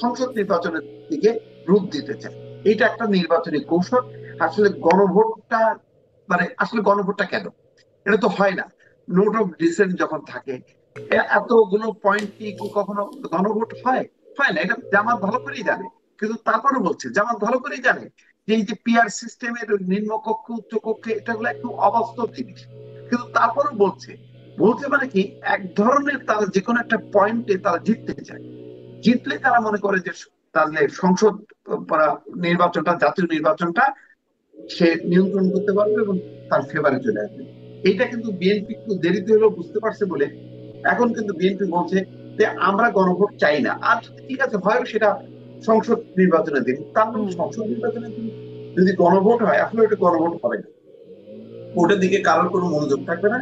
B: সংসদ নির্বাচনের দিকে রূপ দিতে চায়। এটা একটা নির্বাচনী কৌশল। আসলে গণভোটটা মানে আসলে গণভোটটা কেন এটা তো হয় না। নোট অফ ডিসেন্ট যখন থাকে, এতগুলো পয়েন্ট কি কখনো গণভোট হয়? হয় না। এটা জামাত ভালো করেই জানে। কিন্তু তারপরে বলছে, জামাত ভালো করেই জানে যে এই যে পিআর সিস্টেমের নিম্ন কক্ষ উচ্চ কক্ষে, এটা হলো একটু অবাস্তব জিনিস। কিন্তু তারপরে বলছে, বলছে মানে কি, এক ধরনের তারা যে কোনো একটা পয়েন্টে তারা জিততে চায়। জিতলে তারা মনে করে যে তাহলে সংসদ নির্বাচনটা, জাতীয় নির্বাচনটা সে নিয়ন্ত্রণ করতে পারবে এবং তার ফেভারে চলে আসবে। এইটা কিন্তু বিএনপি একটু দেরিতে হলেও বুঝতে পারছে বলে এখন কিন্তু বিএনপি বলছে যে আমরা গণভোট চাই না। আর যদি ঠিক আছে হয় সেটা সংসদ নির্বাচনের দিন, তার মানে
A: হুম।
B: সংসদ নির্বাচনের দিন যদি গণভোট হয়, আসলে ওটা গণভোট হবে না, ওটার দিকে কারোর কোনো মনোযোগ থাকবে না।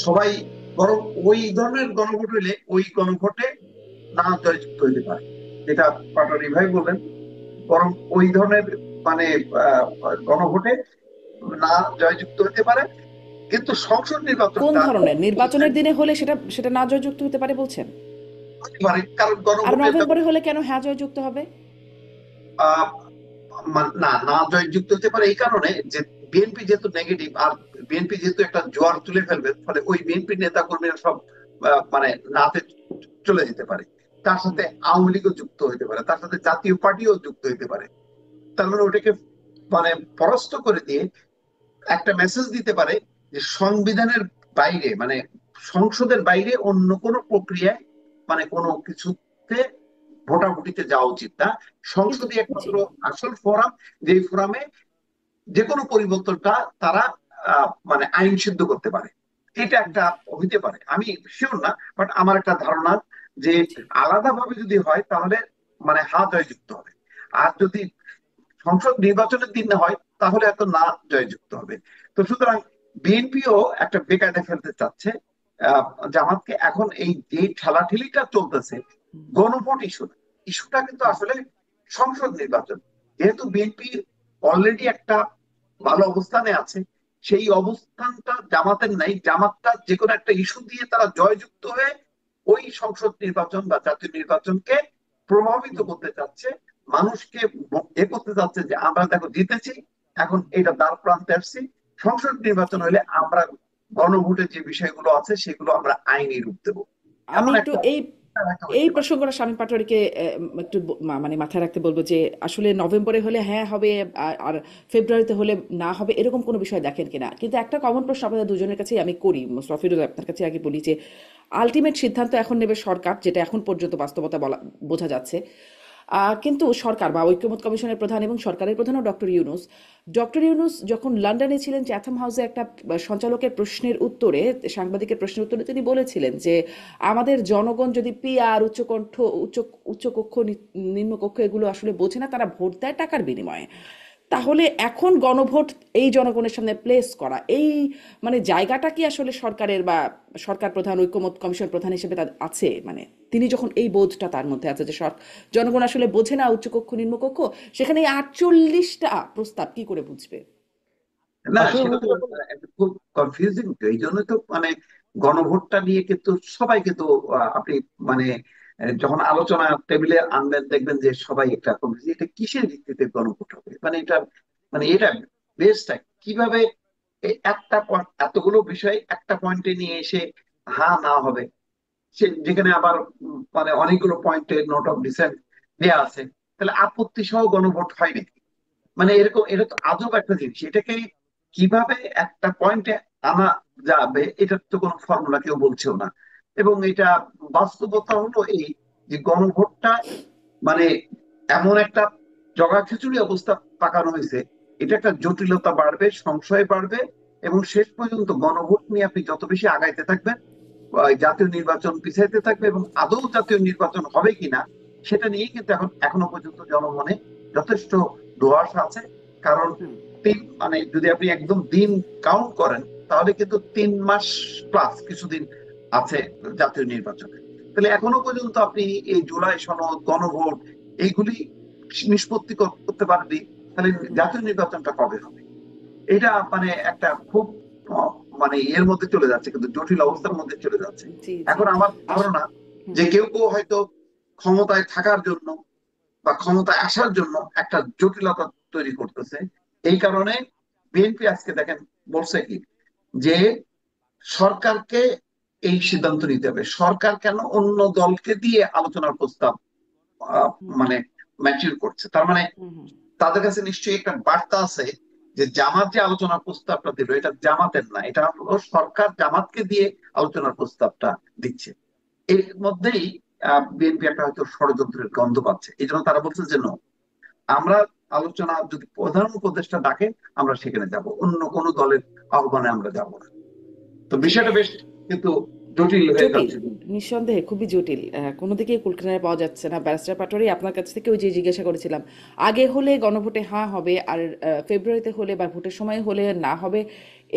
B: সবাই বরং ওই ধরনের গণভোট হইলে ওই গণভোটে না জয়যুক্ত হইতে পারে, যেটা পাটোয়ারি ভাই বললেন, বরং ওই ধরনের মানে আহ, গণভোটে না জয়যুক্ত হতে পারে, কিন্তু সংসদ
A: কোন
B: নির্বাচনটা
A: ধরনের নির্বাচনের দিনে হলে সেটা সেটা না জয়যুক্ত হতে পারে বলছেন?
B: হতে পারে, কারণ
A: আর
B: গণভোটে
A: নভেম্বরে হলে কেন হ্যাঁ জয়যুক্ত হবে?
B: আহ, না না জয়যুক্ত হতে পারে এই কারণে যে বিএনপি যেহেতু নেগেটিভ, আর বিএনপি যেহেতু একটা জোয়ার তুলে ফেলবে, ফলে ওই বিএনপি নেতা কর্মীরা সব মানে নাতে চলে যেতে পারে। তার
A: হুম।
B: সাথে আওয়ামী লীগও যুক্ত হতে পারে, তার সাথে জাতীয় পার্টিও যুক্ত হতে পারে। তার মানে ওটাকে মানে পরাস্ত করে দিয়ে একটা মেসেজ দিতে পারে যে সংবিধানের বাইরে, মানে সংসদের বাইরে অন্য কোনো প্রক্রিয়ায়, মানে কোনো কিছুতে ভোটাভুটিতে যাওয়া উচিত না।
A: কিন্তু
B: সংসদই
A: জি,
B: একমাত্র আসল ফোরাম, যে ফোরামে যে কোনো পরিবর্তনটা তারা মানে আইন সিদ্ধ করতে পারে। এটা একটা হইতে পারে, আমি শিওর না, বাট আমার একটা ধারণা যে
A: জি।
B: আলাদাভাবে যদি হয় তাহলে মানে হা জয়যুক্ত হবে। আর যদি সংসদ নির্বাচনের দিন না হয় তাহলে এত না জয়যুক্ত হবে। তো সুতরাং বিএনপিও একটা বেকায়দা ফেলতে চাচ্ছে আহ, জামাতকে। এখন এই যে ঠেলাঠেলিটা চলতেছে
A: হুম।
B: গণভোট ইস্যুটা, ইস্যুটা কিন্তু আসলে সংসদ নির্বাচন। যেহেতু বিএনপি অলরেডি একটা ভালো অবস্থানে আছে, সেই অবস্থানটা জামাতের নাই, জামাতটা যে কোনো একটা ইস্যু দিয়ে তারা জয়যুক্ত হয়ে ওই সংসদ নির্বাচন বা জাতীয় নির্বাচনকে প্রভাবিত
A: হুম।
B: করতে চাচ্ছে, মানুষকে করতে চাচ্ছে যে আমরা দেখো জিতেছি, এখন এটা দ্বার প্রান্তে আসছি, সংসদ নির্বাচন হলে আমরা গণভোটের যে বিষয়গুলো আছে সেগুলো আমরা আইনি রূপ দেবো,
A: আমি
B: এমন
A: একটু
B: একটা
A: এই
B: ব্যাখ্যা
A: এই
B: হইতে পারে।
A: প্রসঙ্গটা স্বামী পাটোয়ারিকে একটু মানে মাথায় রাখতে বলবো যে আসলে নভেম্বরে হলে হ্যাঁ হবে, আর ফেব্রুয়ারিতে হলে না হবে, এরকম কোনো বিষয় দেখেন কিনা। কিন্তু একটা কমন প্রশ্ন আপনাদের দুজনের কাছেই আমি করি, সফিরুল আপনার কাছে আগে বলি যে আলটিমেট সিদ্ধান্ত এখন নেবে সরকার, যেটা এখন পর্যন্ত বাস্তবতা বলা বোঝা যাচ্ছে। কিন্তু সরকার বা ঐক্যমত্য কমিশনের প্রধান এবং সরকারের প্রধানও ডক্টর ইউনূস যখন লন্ডনে ছিলেন চ্যাথম হাউসে একটা সঞ্চালকের প্রশ্নের উত্তরে, সাংবাদিকের প্রশ্নের উত্তরে তিনি বলেছিলেন যে আমাদের জনগণ যদি পিআর, উচ্চকণ্ঠ, উচ্চ উচ্চকক্ষ, নিম্নকক্ষ এগুলো আসলে বোঝে না, তারা ভোট দেয় টাকার বিনিময়ে। তাহলে এখন গণভোট এই জনগণের সামনে প্লেস করা, এই মানে জায়গাটা কি আসলে সরকারের বা সরকার প্রধান, ঐক্যমত্য কমিশন প্রধান হিসেবে তার আছে? মানে তিনি যখন এই বোধটা তার মধ্যে আছে যে জনগণ আসলে বোঝে না উচ্চকক্ষ নিম্নকক্ষ, সেখানে এই 48টা প্রস্তাব কি করে বুঝবে?
B: না
C: আসলে
B: সেটা
C: উনি
B: তো
C: যখন
B: একটা খুব কনফিউজিং, তো এই জন্য তো মানে গণভোটটা নিয়ে কিন্তু সবাই কিন্তু আপনি মানে যখন আলোচনা টেবিলে আনবেন দেখবেন যে সবাই একটা confused, এটা কিসের ভিত্তিতে গণভোট হবে, মানে এটা মানে এটা বেসটা কিভাবে এই একটা এতগুলো বিষয় একটা পয়েন্টে নিয়ে এসে হা না হবে, সে যেখানে আবার মানে অনেকগুলো পয়েন্টে নোট অফ ডিসেন্ট দেয়া আছে, তাহলে আপত্তি সহ গণভোট হয় নাকি? মানে এরকম, এটা তো আজব একটা জিনিস, এটাকে কিভাবে একটা পয়েন্টে আনা যাবে এটার তো কোনো ফর্মুলা কেউ বলছেও না। এবং এটা বাস্তবতা হলো এই যে গণভোটটা মানে এমন একটা জগা খিচুড়ি অবস্থা পাকানো হয়েছে, এটা একটা জটিলতা বাড়বে, সংশয় বাড়বে, এবং শেষ পর্যন্ত গণভোট নিয়ে আপনি যত বেশি আগাইতে থাকবেন জাতীয় নির্বাচন পিছাইতে থাকবে, এবং আদৌ জাতীয় নির্বাচন হবে কিনা সেটা নিয়ে কিন্তু এখনো পর্যন্ত জনমনে যথেষ্ট ধোঁয়াশা আছে। কারণ
A: হুম।
B: মানে যদি আপনি একদম দিন কাউন্ট করেন তাহলে কিন্তু 3 মাস প্লাস কিছুদিন আছে জাতীয় নির্বাচনে। তাহলে এখনো পর্যন্ত আপনি এই জুলাই সনদ, গণভোট এইগুলি নিষ্পত্তি করতে পারেননি, তাহলে জাতীয় নির্বাচনটা কবে হবে? এটা মানে একটা খুব আহ, মানে এর মধ্যে চলে যাচ্ছে, কিন্তু জটিল অবস্থার মধ্যে চলে যাচ্ছে।
A: জি, জি।
B: এখন আমার
A: আস
B: ধারণা
A: হুম।
B: যে কেউ কেউ হয়তো ক্ষমতায় থাকার জন্য বা ক্ষমতায় আসার জন্য একটা জটিলতা তৈরি করতেছে। এই কারণে বিএনপি আজকে দেখেন বলছে কি যে সরকারকে এই সিদ্ধান্ত নিতে হবে, সরকার কেন অন্য দলকে দিয়ে আলোচনার প্রস্তাব আহ,
A: হুম।
B: মানে ম্যাচিউর করছে। তার মানে
A: হুম। হুম।
B: তাদের কাছে নিশ্চয়ই একটা বার্তা আছে যে জামাত যে আলোচনার প্রস্তাবটা দিল এটা জামাতের না, এটা হলো সরকার জামাতকে দিয়ে আলোচনার প্রস্তাবটা দিচ্ছে। এর মধ্যেই বিএনপি একটা হয়তো ষড়যন্ত্রের গন্ধ পাচ্ছে, এই জন্য তারা বলছে যে no, আমরা আলোচনা যদি প্রধান উপদেষ্টা ডাকে আমরা সেখানে যাব, অন্য কোনো দলের আহ্বানে আমরা যাব না। তো বিষয়টা বেশ কিন্তু জটিল হয়ে
A: জটিল,
B: যাচ্ছে কিন্তু।
A: নিঃসন্দেহে খুবই জটিল। কোনো দিকেই কুল কিনারা পাওয়া যাচ্ছে না। ব্যারিস্টার পাটোয়ারি, আপনার কাছ থেকে ওই যে জিজ্ঞাসা করেছিলাম, আগে হলে গণভোটে হ্যাঁ হবে, আর ফেব্রুয়ারিতে হলে বা ভোটের সময় হলে না হবে,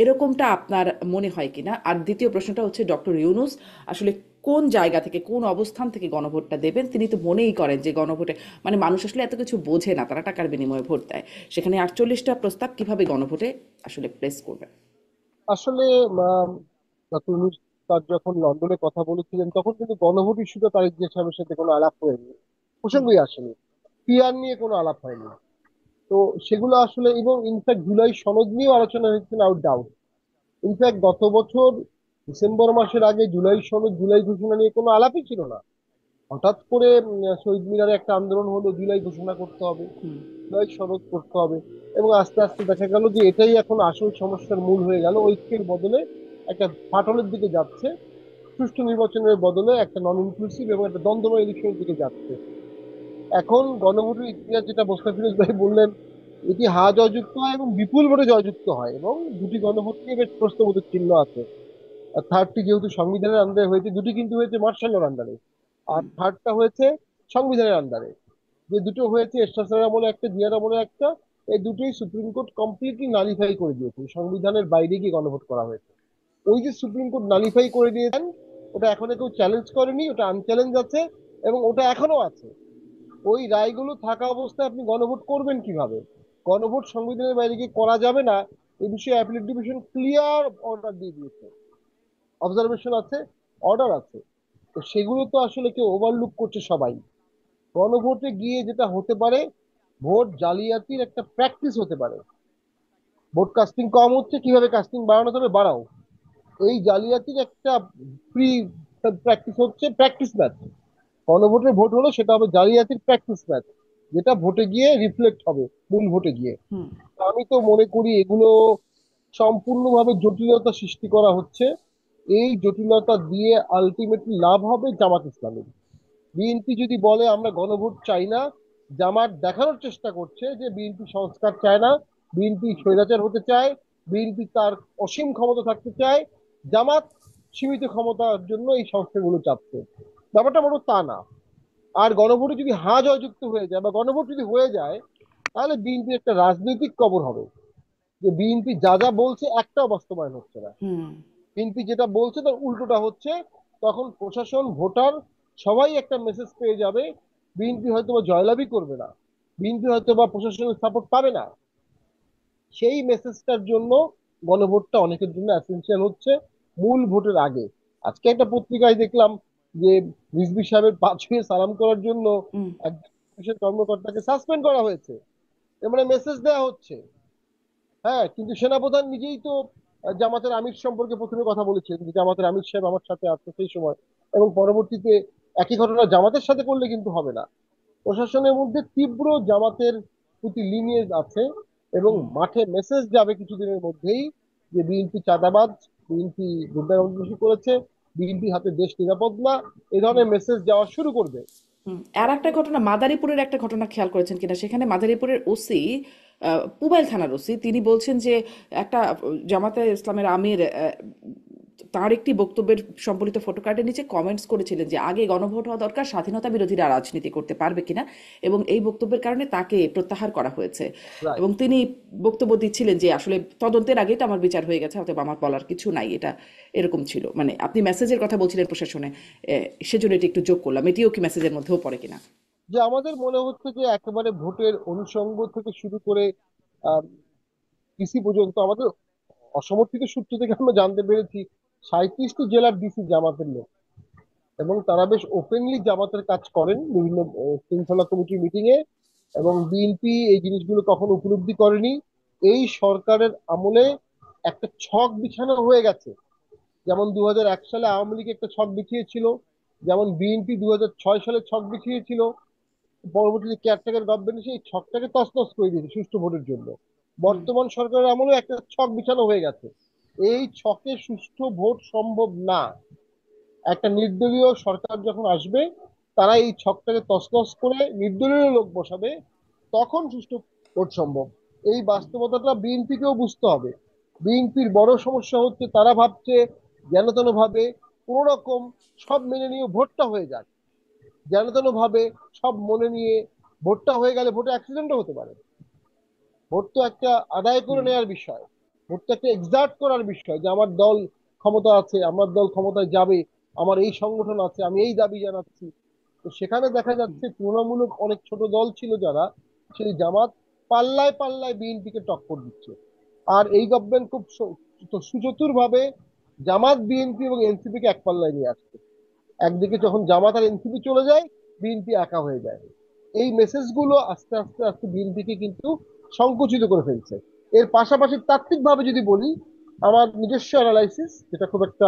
A: এরকমটা আপনার মনে হয় কিনা? আর দ্বিতীয় প্রশ্নটা হচ্ছে, ডক্টর ইউনূস আসলে কোন জায়গা থেকে, কোন অবস্থান থেকে গণভোটটা দেবেন? তিনি তো মনেই করেন যে গণভোটে মানে মানুষ আসলে এত কিছু বোঝে না, তারা টাকার বিনিময়ে ভোট দেয়। সেখানে 48টা প্রস্তাব কিভাবে গণভোটে আসলে প্লেস করবেন?
C: আসলে ডক্টর ইউনূস তার যখন লন্ডনে কথা বলেছিলেন তখন কিন্তু গণভোট ইস্যুটা তারেক জিয়া সাহেবের সাথে কোনো আলাপ হয়নি,
A: হুম।
C: প্রসঙ্গই আসেনি, পিয়ার নিয়ে কোনো আলাপ হয়নি। তো সেগুলো আসলে, এবং ইনফ্যাক্ট জুলাই সনদ নিয়েও আলোচনা হয়েছে না, আউট ডাউট। ইনফ্যাক্ট গত বছর ডিসেম্বর মাসের আগে জুলাই সনদ, জুলাই ঘোষণা নিয়ে কোনো আলাপই ছিল না। হঠাৎ করে শহীদ মিনারে একটা আন্দোলন হলো, জুলাই ঘোষণা করতে হবে,
A: হুম।
C: জুলাই সনদ করতে হবে। এবং আস্তে আস্তে দেখা গেল যে এটাই এখন আসল সমস্যার মূল হয়ে গেল, ঐক্যের বদলে একটা ফাটলের দিকে যাচ্ছে, সুষ্ঠু নির্বাচনের বদলে একটা নন ইনক্লুসিভ এবং একটা দ্বন্দ্বময় ইলেকশনের দিকে যাচ্ছে। এখন গণভোটের ইতিহাস যেটা মোস্তাফিজ ভাই বললেন, এটি হা জয়যুক্ত হয় এবং বিপুল ভোটে জয়যুক্ত হয়, এবং দুটি গণভোট নিয়ে বেশ প্রশ্নবোধক চিহ্ন আছে। আর থার্ডটি যেহেতু সংবিধানের আন্ডারে হয়েছে, দুটি কিন্তু হয়েছে মার্শালের আন্ডারে, আর থার্ডটা হয়েছে সংবিধানের আন্ডারে। যে দুটো হয়েছে এরশাদ স্যারের আমলে একটা, জিয়ার আমলে একটা, এই দুটোই সুপ্রিম কোর্ট কমপ্লিটলি নালিফাই করে দিয়েছে, সংবিধানের বাইরে গিয়ে গণভোট করা হয়েছে। ওই যে সুপ্রিম কোর্ট নালিফাই করে দিয়েছেন, ওটা এখনো কেউ চ্যালেঞ্জ করেনি, ওটা আনচ্যালেঞ্জ আছে, এবং ওটা এখনো আছে। ওই রায়গুলো থাকা অবস্থায় আপনি গণভোট করবেন কিভাবে? গণভোট সংবিধানের বাইরে গিয়ে করা যাবে না, এই বিষয়ে অ্যাপিলেট ডিভিশন ক্লিয়ার অর্ডার দিয়ে দিয়েছে, অবজারভেশন আছে, অর্ডার আছে। তো সেগুলো তো আসলে কেউ ওভারলুক করছে সবাই। গণভোটে গিয়ে যেটা হতে পারে, ভোট জালিয়াতির একটা প্র্যাকটিস হতে পারে। ভোট কাস্টিং কম হচ্ছে, কিভাবে কাস্টিং বাড়ানো যাবে বাড়াও, এই জালিয়াতির একটা প্রি প্র্যাকটিস হচ্ছে, প্র্যাকটিস ম্যাচ। গণভোটের ভোট হলো, সেটা হবে জালিয়াতির প্র্যাকটিস ম্যাচ, যেটা ভোটে গিয়ে রিফ্লেক্ট হবে মূল ভোটে গিয়ে।
A: হুম।
C: আমি তো মনে করি এগুলো সম্পূর্ণভাবে জটিলতা সৃষ্টি করা হচ্ছে। এই জটিলতা দিয়ে আলটিমেটলি লাভ হবে জামাত ইসলামের। বিএনপি যদি বলে আমরা গণভোট চাই না, জামাত দেখানোর চেষ্টা করছে যে বিএনপি সংস্কার চায় না, বিএনপি স্বৈরাচার হতে চায়, বিএনপি তার অসীম ক্ষমতা থাকতে চায়, জামাত সীমিত ক্ষমতার জন্য এই সংস্কারগুলো চাচ্ছে। ব্যাপারটা বড় তা না। আর গণভোটে যদি হা জয়যুক্ত হয়ে যায় বা গণভোট যদি হয়ে যায়, তাহলে বিএনপি একটা রাজনৈতিক কবর হবে, যে বিএনপি যা যা বলছে একটাও বাস্তবায়ন হচ্ছে না।
A: হুম।
C: বিএনপি যেটা বলছে তার উল্টোটা হচ্ছে। তখন প্রশাসন, ভোটার সবাই একটা মেসেজ পেয়ে যাবে, বিএনপি হয়তো বা জয়লাভই করবে না, বিএনপি হয়তো বা প্রশাসনের সাপোর্ট পাবে না। সেই মেসেজটার জন্য গণভোটটা অনেকের জন্য এসেনশিয়াল হচ্ছে মূল ভোটের আগে। আজকে একটা পত্রিকায় দেখলাম যে রিজভী সাহেবের পা ছুঁয়ে সালাম করার জন্য
A: হুম।
C: একজন পুলিশের কর্মকর্তাকে সাসপেন্ড করা হয়েছে। এর মানে মেসেজ দেওয়া হচ্ছে। হ্যাঁ, কিন্তু সেনাপ্রধান নিজেই তো জামাতের আমির সম্পর্কে প্রথমে কথা বলেছিলেন যে জামাতের আমির সাহেব আমার সাথে আছে সেই সময়, এবং পরবর্তীতে একই ঘটনা জামাতের সাথে করলে কিন্তু হবে না। প্রশাসনের মধ্যে তীব্র জামাতের প্রতি লিনিয়েজ আছে, এবং
A: হুম।
C: মাঠে মেসেজ যাবে কিছুদিনের মধ্যেই যে বিএনপি চাঁদাবাজ, বিএনপি গুন্ডামি করেছে, বিএনপি হাতে দেশ নিরাপদ না, এই ধরনের মেসেজ যাওয়া শুরু করবে।
A: হুম। আর একটা ঘটনা, মাদারীপুরের একটা ঘটনা খেয়াল করেছেন কিনা? সেখানে মাদারীপুরের ওসি, পুবাইল থানার ওসি, তিনি বলছেন যে একটা জামাতে ইসলামের আমির তার একটি বক্তব্যের সম্বলিত ফটোকার্ডের নিচে কমেন্টস করেছিলেন যে আগে গণভোট হওয়া দরকার, স্বাধীনতা বিরোধীরা রাজনীতি করতে পারবে কিনা, এবং এই বক্তব্যের কারণে তাকে প্রত্যাহার করা হয়েছে।
C: রাইট।
A: এবং তিনি বক্তব্য দিচ্ছিলেন যে আসলে তদন্তের আগেই তো আমার বিচার হয়ে গেছে, অতএব আমার বলার কিছু নাই, এটা এরকম ছিল। মানে আপনি মেসেজের কথা বলছিলেন প্রশাসনে, সেজন্য এটি একটু যোগ করলাম, এটিও কি মেসেজের মধ্যেও পড়ে কিনা?
C: যে আমাদের মনে হচ্ছে যে একেবারে ভোটের অনুষঙ্গ থেকে শুরু করে আহ ডিসি পর্যন্ত, আমাদের অসমর্থিত সূত্র থেকে আমরা জানতে পেরেছি 37টি জেলার ডিসি জামাতের লোক, এবং তারা বেশ ওপেনলি জামাতের কাজ করেন বিভিন্ন শৃঙ্খলা কমিটির মিটিং এ। এবং বিএনপি এই জিনিসগুলো কখনো উপলব্ধি করেনি। এই সরকারের আমলে একটা ছক বিছানো হয়ে গেছে, যেমন 2001 সালে আওয়ামী লীগ একটা ছক বিছিয়েছিল, যেমন বিএনপি 2006 সালে ছক বিছিয়েছিল, পরবর্তীতে কেয়ারটেকার গভর্নমেন্ট এসে এই ছকটাকে তছনছ করে দিয়েছে সুষ্ঠু ভোটের জন্য।
A: হুম।
C: বর্তমান সরকারের আমলেও একটা ছক বিছানো হয়ে গেছে, এই ছকে সুষ্ঠু ভোট সম্ভব না। একটা নির্দলীয় সরকার যখন আসবে, তারা এই ছকটাকে তছনছ করে নির্দলীয় লোক বসাবে, তখন সুষ্ঠু ভোট সম্ভব। এই বাস্তবতাটা বিএনপিকেও বুঝতে হবে। বিএনপির বড় সমস্যা হচ্ছে তারা ভাবছে যেন তেন ভাবে কোন রকম সব মেনে নিয়ে ভোটটা হয়ে যাক, যেন তেন ভাবে সব মনে নিয়ে ভোটটা হয়ে গেলে ভোটে অ্যাক্সিডেন্টও হতে পারে। ভোট তো একটা আদায় করে
A: হুম
C: নেওয়ার বিষয়, ভোট তো একটা এক্সার্ট করার বিষয়, যে আমার দল ক্ষমতা আছে, আমার দল ক্ষমতায় যাবে, আমার এই সংগঠন আছে, আমি এই দাবি জানাচ্ছি। তো সেখানে দেখা
A: হুম
C: যাচ্ছে তুলনামূলক অনেক ছোট দল ছিল যারা, সেই জামাত পাল্লায় পাল্লায় বিএনপিকে টক্কর দিচ্ছে। আর এই গভর্নমেন্ট খুব সুচতুর ভাবে জামাত, বিএনপি এবং এনসিপি কে এক পাল্লায় নিয়ে আসছে। একদিকে যখন জামাত আর এনসিপি চলে যায়, বিএনপি একা হয়ে যায়। এই মেসেজ গুলো আস্তে আস্তে আস্তে বিএনপিকে কিন্তু সংকুচিত করে ফেলছে। এর পাশাপাশি তাত্ত্বিক ভাবে যদি বলি, আমার নিজস্ব অ্যানালাইসিস, যেটা খুব একটা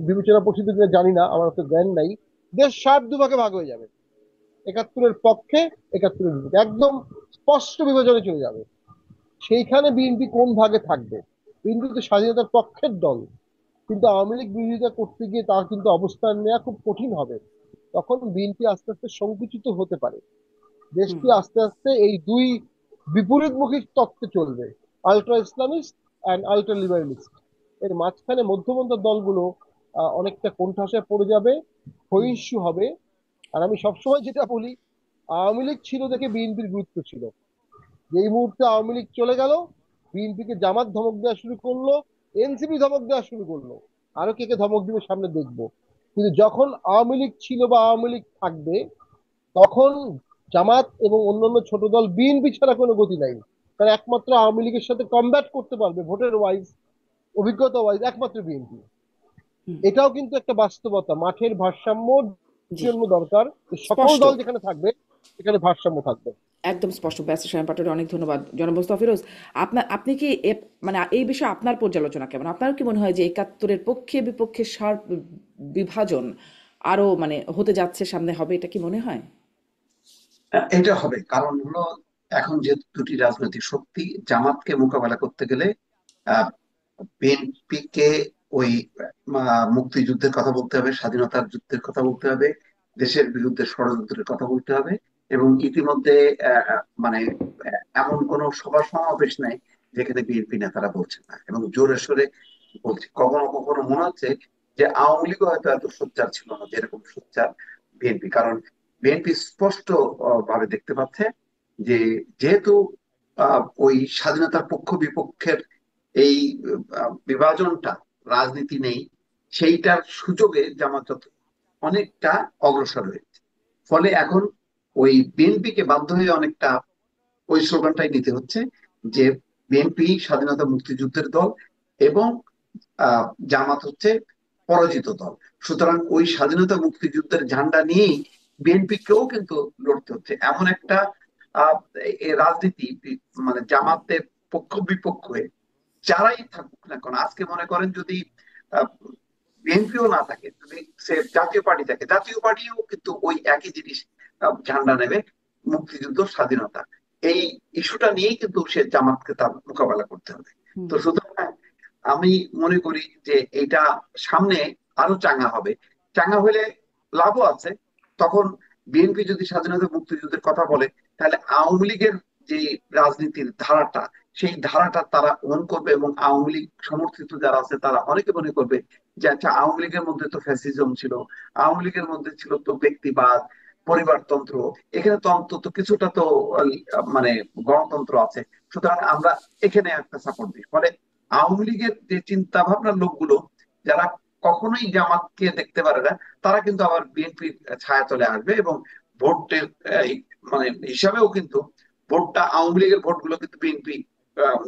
C: বিবেচনা প্রসিদ্ধ কিনা জানি না, আমার তো জ্ঞান নাই, দেশ 7 ভাগে ভাগ হয়ে যাবে। 71-এর পক্ষে, 71-এর বিপক্ষে, একদম স্পষ্ট বিভাজনে চলে যাবে। সেইখানে বিএনপি কোন ভাগে থাকবে? বিএনপি তো স্বাধীনতার পক্ষের দল, কিন্তু আওয়ামী লীগ বিরোধিতা করতে গিয়ে তার কিন্তু অবস্থান নেওয়া খুব কঠিন হবে। তখন বিএনপি আস্তে আস্তে সংকুচিত হতে পারে।
A: হুম
C: দেশটি আস্তে আস্তে এই দুই বিপরীতমুখী তত্ত্বে চলবে, আলট্রা ইসলামিস্ট অ্যান্ড আলট্রা লিবারেলিস্ট। এর মাঝখানে মধ্যপন্থা দলগুলো অনেকটা কোণঠাসায় পড়ে যাবে,
A: হুম
C: ক্ষয়িষ্ণু হবে। আর আমি সবসময় যেটা বলি, আওয়ামী লীগ ছিল দেখে বিএনপির গুরুত্ব ছিল। যেই মুহূর্তে আওয়ামী লীগ চলে গেল, বিএনপিকে জামাত ধমক দেওয়া শুরু করলো, এনসিপি ধমক দেওয়া শুরু করলো, আরো কে কে ধমক দিবে সামনে দেখবো। কিন্তু যখন আওয়ামী লীগ ছিল বা আওয়ামী লীগ থাকবে, তখন জামাত এবং অন্যান্য ছোট দল বিএনপি ছাড়া কোনো গতি নাই। কারণ একমাত্র আওয়ামী লীগের সাথে কমব্যাট করতে পারবে ভোটের ওয়াইজ, অভিজ্ঞতা ওয়াইজ, একমাত্র বিএনপি।
A: হুম
C: এটাও কিন্তু একটা বাস্তবতা, মাঠের ভারসাম্যর
A: জি
C: জন্য দরকার যে সকল
A: স্পষ্ট
C: দল যেখানে থাকবে সেখানে ভারসাম্য থাকবে।
A: একদম স্পষ্ট ব্যস্ত সায়ন পাটোয়ারি অনেক ধন্যবাদ জনাব মোস্তফা ফিরোজ আপনি কি মানে এই বিষয়ে আপনার পর্যালোচনা কেমন আপনার কি মনে হয় যে 71-এর পক্ষে বিপক্ষে বিভাজন আরো মানে হতে যাচ্ছে সামনে হবে এটা কি মনে হয়
B: এটা হবে, কারণ হলো এখন যে দুটি রাজনৈতিক শক্তি, জামাতকে মোকাবেলা করতে গেলে বিএনপি কে ওই মুক্তিযুদ্ধের কথা বলতে হবে, স্বাধীনতার যুদ্ধের কথা বলতে হবে, দেশের বিরুদ্ধে ষড়যন্ত্রের কথা বলতে হবে। এবং ইতিমধ্যে মানে এমন কোন সভা সমাবেশ নাই যেখানে বিএনপি নেতারা বলছেন না, এবং জোরে সোরে বলছে। কখনো কখনো মনে হচ্ছে যে আওয়ামী লীগও হয়তো এত সোচ্চার ছিল না যেরকম সোচ্চার বিএনপি। কারণ বিএনপি স্পষ্ট ভাবে দেখতে পাচ্ছে যে যেহেতু ওই স্বাধীনতার পক্ষ বিপক্ষের এই বিভাজনটা, রাজনীতি নেই, সেইটার সুযোগে জামাত অনেকটা অগ্রসর হয়েছে। ফলে এখন ওই বিএনপি কে বাধ্য হয়ে অনেকটা ওই স্লোগানটাই নিতে হচ্ছে যে বিএনপি স্বাধীনতা মুক্তিযুদ্ধের দল এবং জামাত হচ্ছে পরাজিত দল। সুতরাং ওই স্বাধীনতা মুক্তিযুদ্ধের ঝান্ডা নিয়েই বিএনপি কেও কিন্তু লড়তে হচ্ছে। এমন একটা আহ রাজনীতি, মানে জামাতের পক্ষ বিপক্ষে যারাই থাকুক না কেন, আজকে মনে করেন যদি বিএনপিও না থাকে, যদি সে জাতীয় পার্টি থাকে, জাতীয় পার্টিও কিন্তু ওই একই জিনিস ঝান্ডা নেবে, মুক্তিযুদ্ধ, স্বাধীনতা, এই ইস্যুটা নিয়েই কিন্তু সে জামাতকে তার মোকাবেলা করতে হবে।
A: হুম
B: তো সুতরাং আমি মনে করি যে এটা সামনে আরো চাঙ্গা হবে। চাঙ্গা হলে লাভও আছে। তখন বিএনপি যদি স্বাধীনতা মুক্তিযুদ্ধের কথা বলে, তাহলে আওয়ামী লীগের যে রাজনীতির ধারাটা, সেই ধারাটা তারা গ্রহণ করবে, এবং আওয়ামী লীগ সমর্থিত যারা আছে তারা অনেকে মনে করবে যে আচ্ছা, আওয়ামী লীগের মধ্যে তো ফ্যাসিজম ছিল, আওয়ামী লীগের মধ্যে ছিল তো ব্যক্তিবাদ, পরিবারতন্ত্র, এখানে তো অন্তত কিছুটা তো মানে গণতন্ত্র আছে। সুতরাং আমরা এখানে একটা সাপোর্ট দিই। ফলে আওয়ামী লীগের যে চিন্তা ভাবনার লোকগুলো, যারা কখনোই জামাতকে দেখতে পারে না, তারা কিন্তু আবার বিএনপির ছায়াতলে আসবে, এবং ভোটের এই, মানে হিসাবেও কিন্তু ভোটটা, আওয়ামী লীগের ভোটগুলো কিন্তু বিএনপি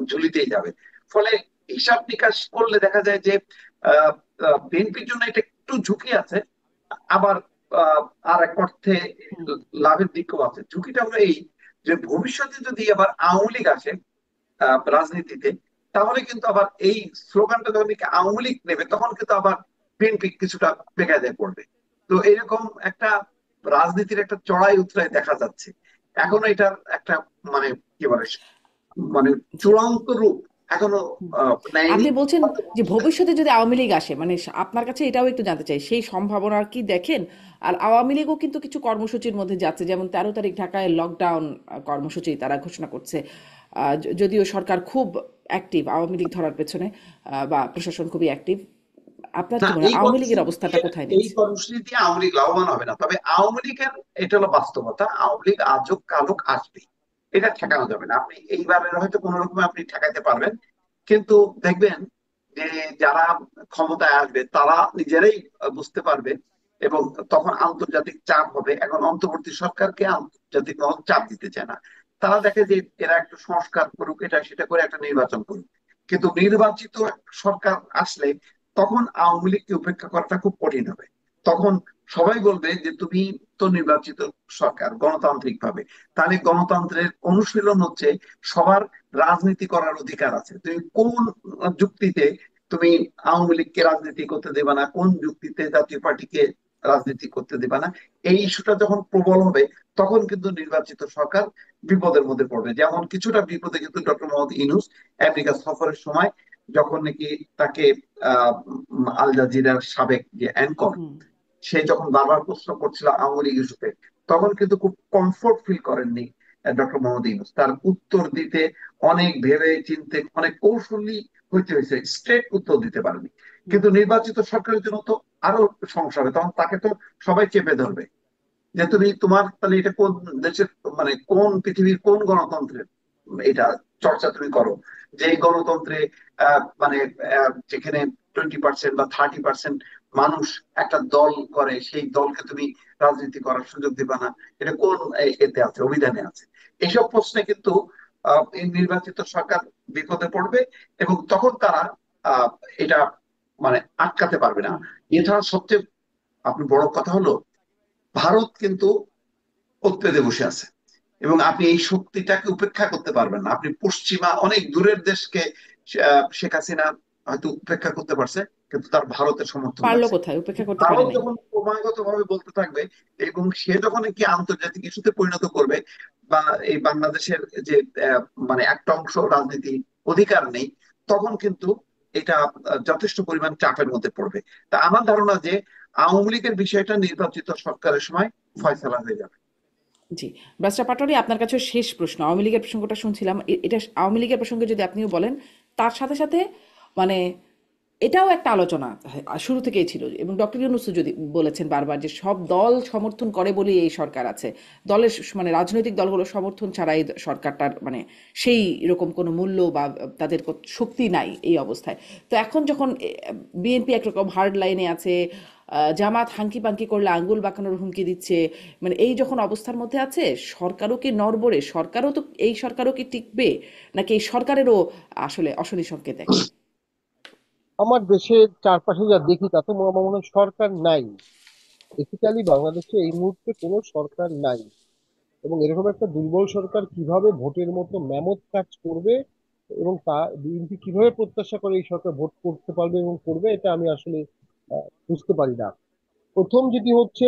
B: ঝুলিতেই যাবে। ফলে হিসাব নিকাশ করলে দেখা যায় যে বিএনপির জন্য এটা একটু ঝুঁকি আছে, আবার আহ, আর এক অর্থে
A: হুম
B: লাভের দিকও আছে। ঝুঁকিটা হলো এই, যে ভবিষ্যতে যদি আবার আওয়ামী লীগ আসে রাজনীতিতে, তাহলে কিন্তু আবার এই স্লোগানটা যখন নাকি আওয়ামী লীগ নেবে, তখন কিন্তু আবার বিএনপি কিছুটা বেকায়দায় পড়বে। তো এরকম একটা রাজনীতির একটা চড়াই উতরাই দেখা যাচ্ছে। এখনো এটার একটা, মানে কি বলে, মানে
A: জি
B: চূড়ান্ত রূপ এখনো
A: হুম।
B: নেয়নি।
A: আপনি বলছেন
B: হয়তো
A: যে
B: ভবিষ্যতে।
A: ভবিষ্যতে যদি আওয়ামী লীগ আসে, মানে আপনার কাছে এটাও একটু জানতে চাই, সেই সম্ভাবনা কি দেখেন? আর আওয়ামী লীগও কিন্তু কিছু কর্মসূচির মধ্যে যাচ্ছে, যেমন 13 তারিখ ঢাকায় লকডাউন কর্মসূচি তারা ঘোষণা করছে। যদিও সরকার খুব অ্যাক্টিভ আওয়ামী লীগ ধরার পেছনে, বা প্রশাসন খুবই অ্যাক্টিভ। আপনার
B: না,
A: কি মনে হয়
B: এই
A: আওয়ামী লীগের
B: কর্মসূচি
A: অবস্থানটা
B: দিয়ে
A: কোথায়
B: এই
A: নিচ্ছে?
B: কর্মসূচি দিয়ে আওয়ামী লীগ লাভবান হবে না, তবে আওয়ামী লীগের এটা হলো বাস্তবতা, আওয়ামী লীগ আজক কালক আসবে, এটা ঠেকানো যাবে না। আপনি এইবারের হয়তো কোন রকমে আপনি ঠেকাইতে পারবেন, কিন্তু দেখবেন যে যারা ক্ষমতায় আসবে তারা নিজেরাই বুঝতে পারবে, এবং তখন আন্তর্জাতিক চাপ হবে। এখন অন্তর্বর্তী সরকারকে আন্তর্জাতিক মহল চাপ দিতে চায় না, তারা দেখে যে এরা একটু সংস্কার করুক, এটা সেটা করে একটা নির্বাচন করুক। কিন্তু নির্বাচিত সরকার আসলে তখন আওয়ামী লীগকে উপেক্ষা করাটা খুব কঠিন হবে। তখন সবাই বলবে যে তুমি তো নির্বাচিত সরকার গণতান্ত্রিক ভাবে, তাহলে গণতন্ত্রের অনুশীলন হচ্ছে সবার রাজনীতি করার অধিকার আছে। তুমি কোন যুক্তিতে তুমি আওয়ামী লীগকে রাজনীতি করতে দেবে না, কোন যুক্তিতে জাতীয় পার্টিকে রাজনীতি করতে দেবে না, এই ইস্যুটা যখন প্রবল হবে তখন কিন্তু নির্বাচিত সরকার বিপদের মধ্যে পড়বে। যেমন কিছুটা বিপদে কিন্তু ডক্টর মোহাম্মদ ইউনূস আমেরিকা সফরের সময়, যখন নাকি তাকে আল জাজিরার সাবেক যে অ্যাঙ্কর,
A: হুম।
B: সে যখন বারবার প্রশ্ন করছিল আওয়ামী লীগ ইস্যুতে, তখন কিন্তু খুব কমফোর্ট ফিল করেননি ডক্টর মোহাম্মদ ইউনূস। তার উত্তর দিতে অনেক ভেবে চিন্তে অনেক কৌশলী হইতে হয়েছে, স্ট্রেট উত্তর দিতে পারেনি।
A: হুম।
B: কিন্তু নির্বাচিত সরকারের জন্য তো আরো সমস্যা হবে, তখন তাকে তো সবাই চেপে ধরবে যে তুমি তোমার তাহলে এটা কোন দেশের, মানে কোন পৃথিবীর কোন গণতন্ত্রের এটা চর্চা তুমি করো, যে এই গণতন্ত্রে মানে যেখানে 20% বা 30% মানুষ একটা দল করে, সেই দলকে তুমি রাজনীতি করার সুযোগ দিবা না, এটা কোন এতে আছে, অভিধানে আছে? এইসব প্রশ্নে কিন্তু এই নির্বাচিত সরকার বিপদে পড়বে, এবং তখন তারা আহ, এটা মানে আটকাতে পারবে না।
A: হুম।
B: এছাড়া সবচেয়ে আপনি বড় কথা হলো, ভারত কিন্তু ওত পেতে বসে আছে, এবং আপনি এই শক্তিটাকে উপেক্ষা করতে পারবেন না। আপনি পশ্চিমা অনেক দূরের দেশকে শেখ হাসিনা হয়তো উপেক্ষা করতে পারছে, কিন্তু তার ভারতের সমর্থন
A: পারলো
B: লাগছে।
A: কোথায়? উপেক্ষা করতে পারে
B: ভারত
A: নাই।
B: যখন ক্রমাগত ভাবে বলতে থাকবে, এবং সে যখন কি আন্তর্জাতিক ইস্যুতে পরিণত করবে, বা এই বাংলাদেশের যে আহ, মানে একটা অংশ রাজনীতি অধিকার নেই, তখন কিন্তু এটা যথেষ্ট পরিমাণ চাপের মধ্যে পড়বে। তা আমার ধারণা যে আওয়ামী লীগের বিষয়টা নির্বাচিত সরকারের সময় ফয়সালা হয়ে যাবে।
A: জি। ব্যারিস্টার পাটোয়ারি, আপনার কাছে শেষ প্রশ্ন। আওয়ামী লীগের প্রসঙ্গটা শুনছিলাম, এটা আওয়ামী লীগের প্রসঙ্গে যদি আপনিও বলেন, তার সাথে সাথে মানে এটাও একটা আলোচনা শুরু থেকেই ছিল, এবং ডক্টর ইউনূসও যদি বলেছেন বারবার যে সব দল সমর্থন করে বলেই এই সরকার আছে। দলের মানে রাজনৈতিক দলগুলোর সমর্থন ছাড়া এই সরকারটার মানে সেই রকম কোনো মূল্য বা তাদের শক্তি নাই এই অবস্থায়। তো এখন যখন বিএনপি একরকম হার্ড লাইনে আছে, জামাত হাঙ্কি পাঙ্কি করলে আঙ্গুল বাঁকানোর হুমকি দিচ্ছে, মানে এই যখন অবস্থার মধ্যে আছে, সরকারও কি নড়বড়ে? সরকারও তো, এই সরকারও কি টিকবে, নাকি এই সরকারেরও আসলে অশনি সংকেত দেখেন?
C: আমার দেশের চারপাশে যা দেখি তাতে আমার মনে হয় সরকার নাই। বেসিক্যালি বাংলাদেশে এই মুহূর্তে কোনো সরকার নাই, এবং এরকম একটা দুর্বল সরকার কিভাবে ভোটের মতো ম্যামথ কাজ করবে, এবং তা বিএনপি কিভাবে প্রত্যাশা করে এই সরকার ভোট করতে পারবে এবং করবে, এটা আমি আসলে বুঝতে পারি না। প্রথম যেটি হচ্ছে,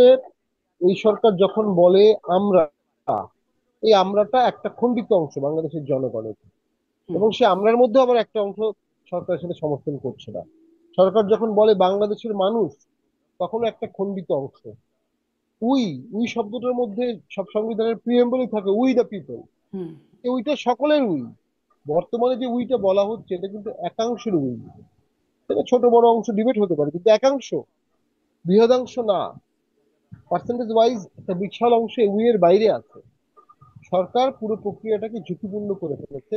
C: এই সরকার যখন বলে আমরা, এই আমরাটা একটা খণ্ডিত অংশ বাংলাদেশের জনগণের,
A: হুম।
C: এবং সে আমরার মধ্যে আবার একটা অংশ সরকারের সাথে সমর্থন করছে না। সরকার যখন বলে বাংলাদেশের মানুষ, তখন একটা খণ্ডিত অংশ। উই উই শব্দটার মধ্যে সব সংবিধানের প্রিএম্বলই থাকে উই দ্য পিপল।
A: হুম।
C: উইটা সকলের উই। বর্তমানে যে উইটা বলা হচ্ছে এটা কিন্তু একাংশের উই। এটা ছোট বড় অংশ ডিবেট হতে পারে, কিন্তু একাংশ, বৃহদাংশ না। পার্সেন্টেজ ওয়াইজ একটা বিশাল অংশ এই উই এর বাইরে আছে। সরকার পুরো প্রক্রিয়াটাকে ঝুঁকিপূর্ণ করে ফেলেছে,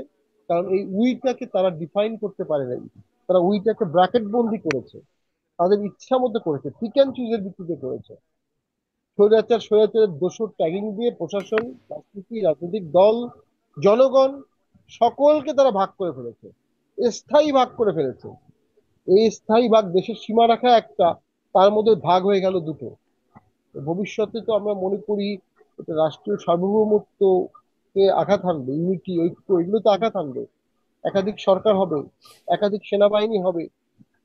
C: কারণ এই উইটাকে তারা ডিফাইন করতে পারে নাই। তারা উইটাকে ব্র্যাকেট বন্দি করেছে, তাদের ইচ্ছা মতো করেছে, পিক অ্যান্ড চুজের ভিত্তিতে করেছে। স্বৈরাচার স্বৈরাচারের দোষর ট্যাগিং দিয়ে প্রশাসন, রাজনীতি, রাজনৈতিক দল, জনগণ, সকলকে তারা ভাগ করে ফেলেছে, স্থায়ী ভাগ করে ফেলেছে। এই স্থায়ী ভাগ দেশের সীমা রাখা একটা, তার মধ্যে ভাগ হয়ে গেল দুটো। ভবিষ্যতে তো আমরা মনে করি এটা রাষ্ট্রীয় সার্বভৌমত্ব কে আঘাত হানবে, ইউনিটি, ঐক্য, এগুলো তো আঘাত হানবে। একাধিক সরকার হবে, একাধিক সেনাবাহিনী হবে।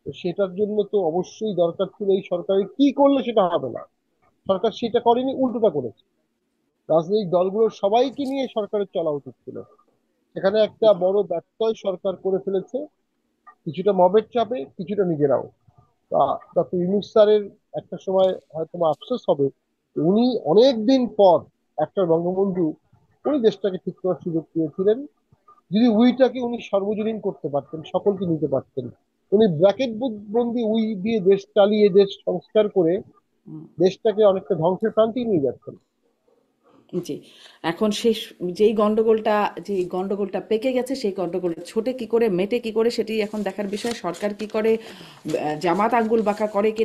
C: তো সেটার জন্য তো অবশ্যই দরকার ছিল এই সরকারের কি করলে সেটা হবে না। সরকার সেটা করেনি, উল্টোটা করেছে। রাজনৈতিক দলগুলোর সবাইকে নিয়ে সরকারের চলা উচিত ছিল। সেখানে একটা বড় ব্যত্যয় সরকার করে ফেলেছে, কিছুটা মবের চাপে, কিছুটা নিজেরাও। ডক্টর ইউনূস স্যারের একটা সময় হয়তো বা আফসোস হবে, উনি অনেক দিন পর একটা বঙ্গবন্ধু, উনি দেশটাকে ঠিক করার সুযোগ পেয়েছিলেন। যদি উইটাকে উনি সর্বজনীন করতে পারতেন, সকলকে নিতে পারতেন, উনি ব্র্যাকেট বন্দি উই দিয়ে দেশ চালিয়ে, দেশ সংস্কার করে
A: হুম,
C: দেশটাকে অনেকটা ধ্বংসের প্রান্তেই নিয়ে যাচ্ছেন।
A: জি। এখন যেই গন্ডগোলটা পেকে গেছে, সেই গন্ডগোলটা ছোটে কি করে, মেটে কি করে, সেটি এখন দেখার বিষয়। সরকার কি করে, জামাত আঙ্গুল বাঁকা করে কি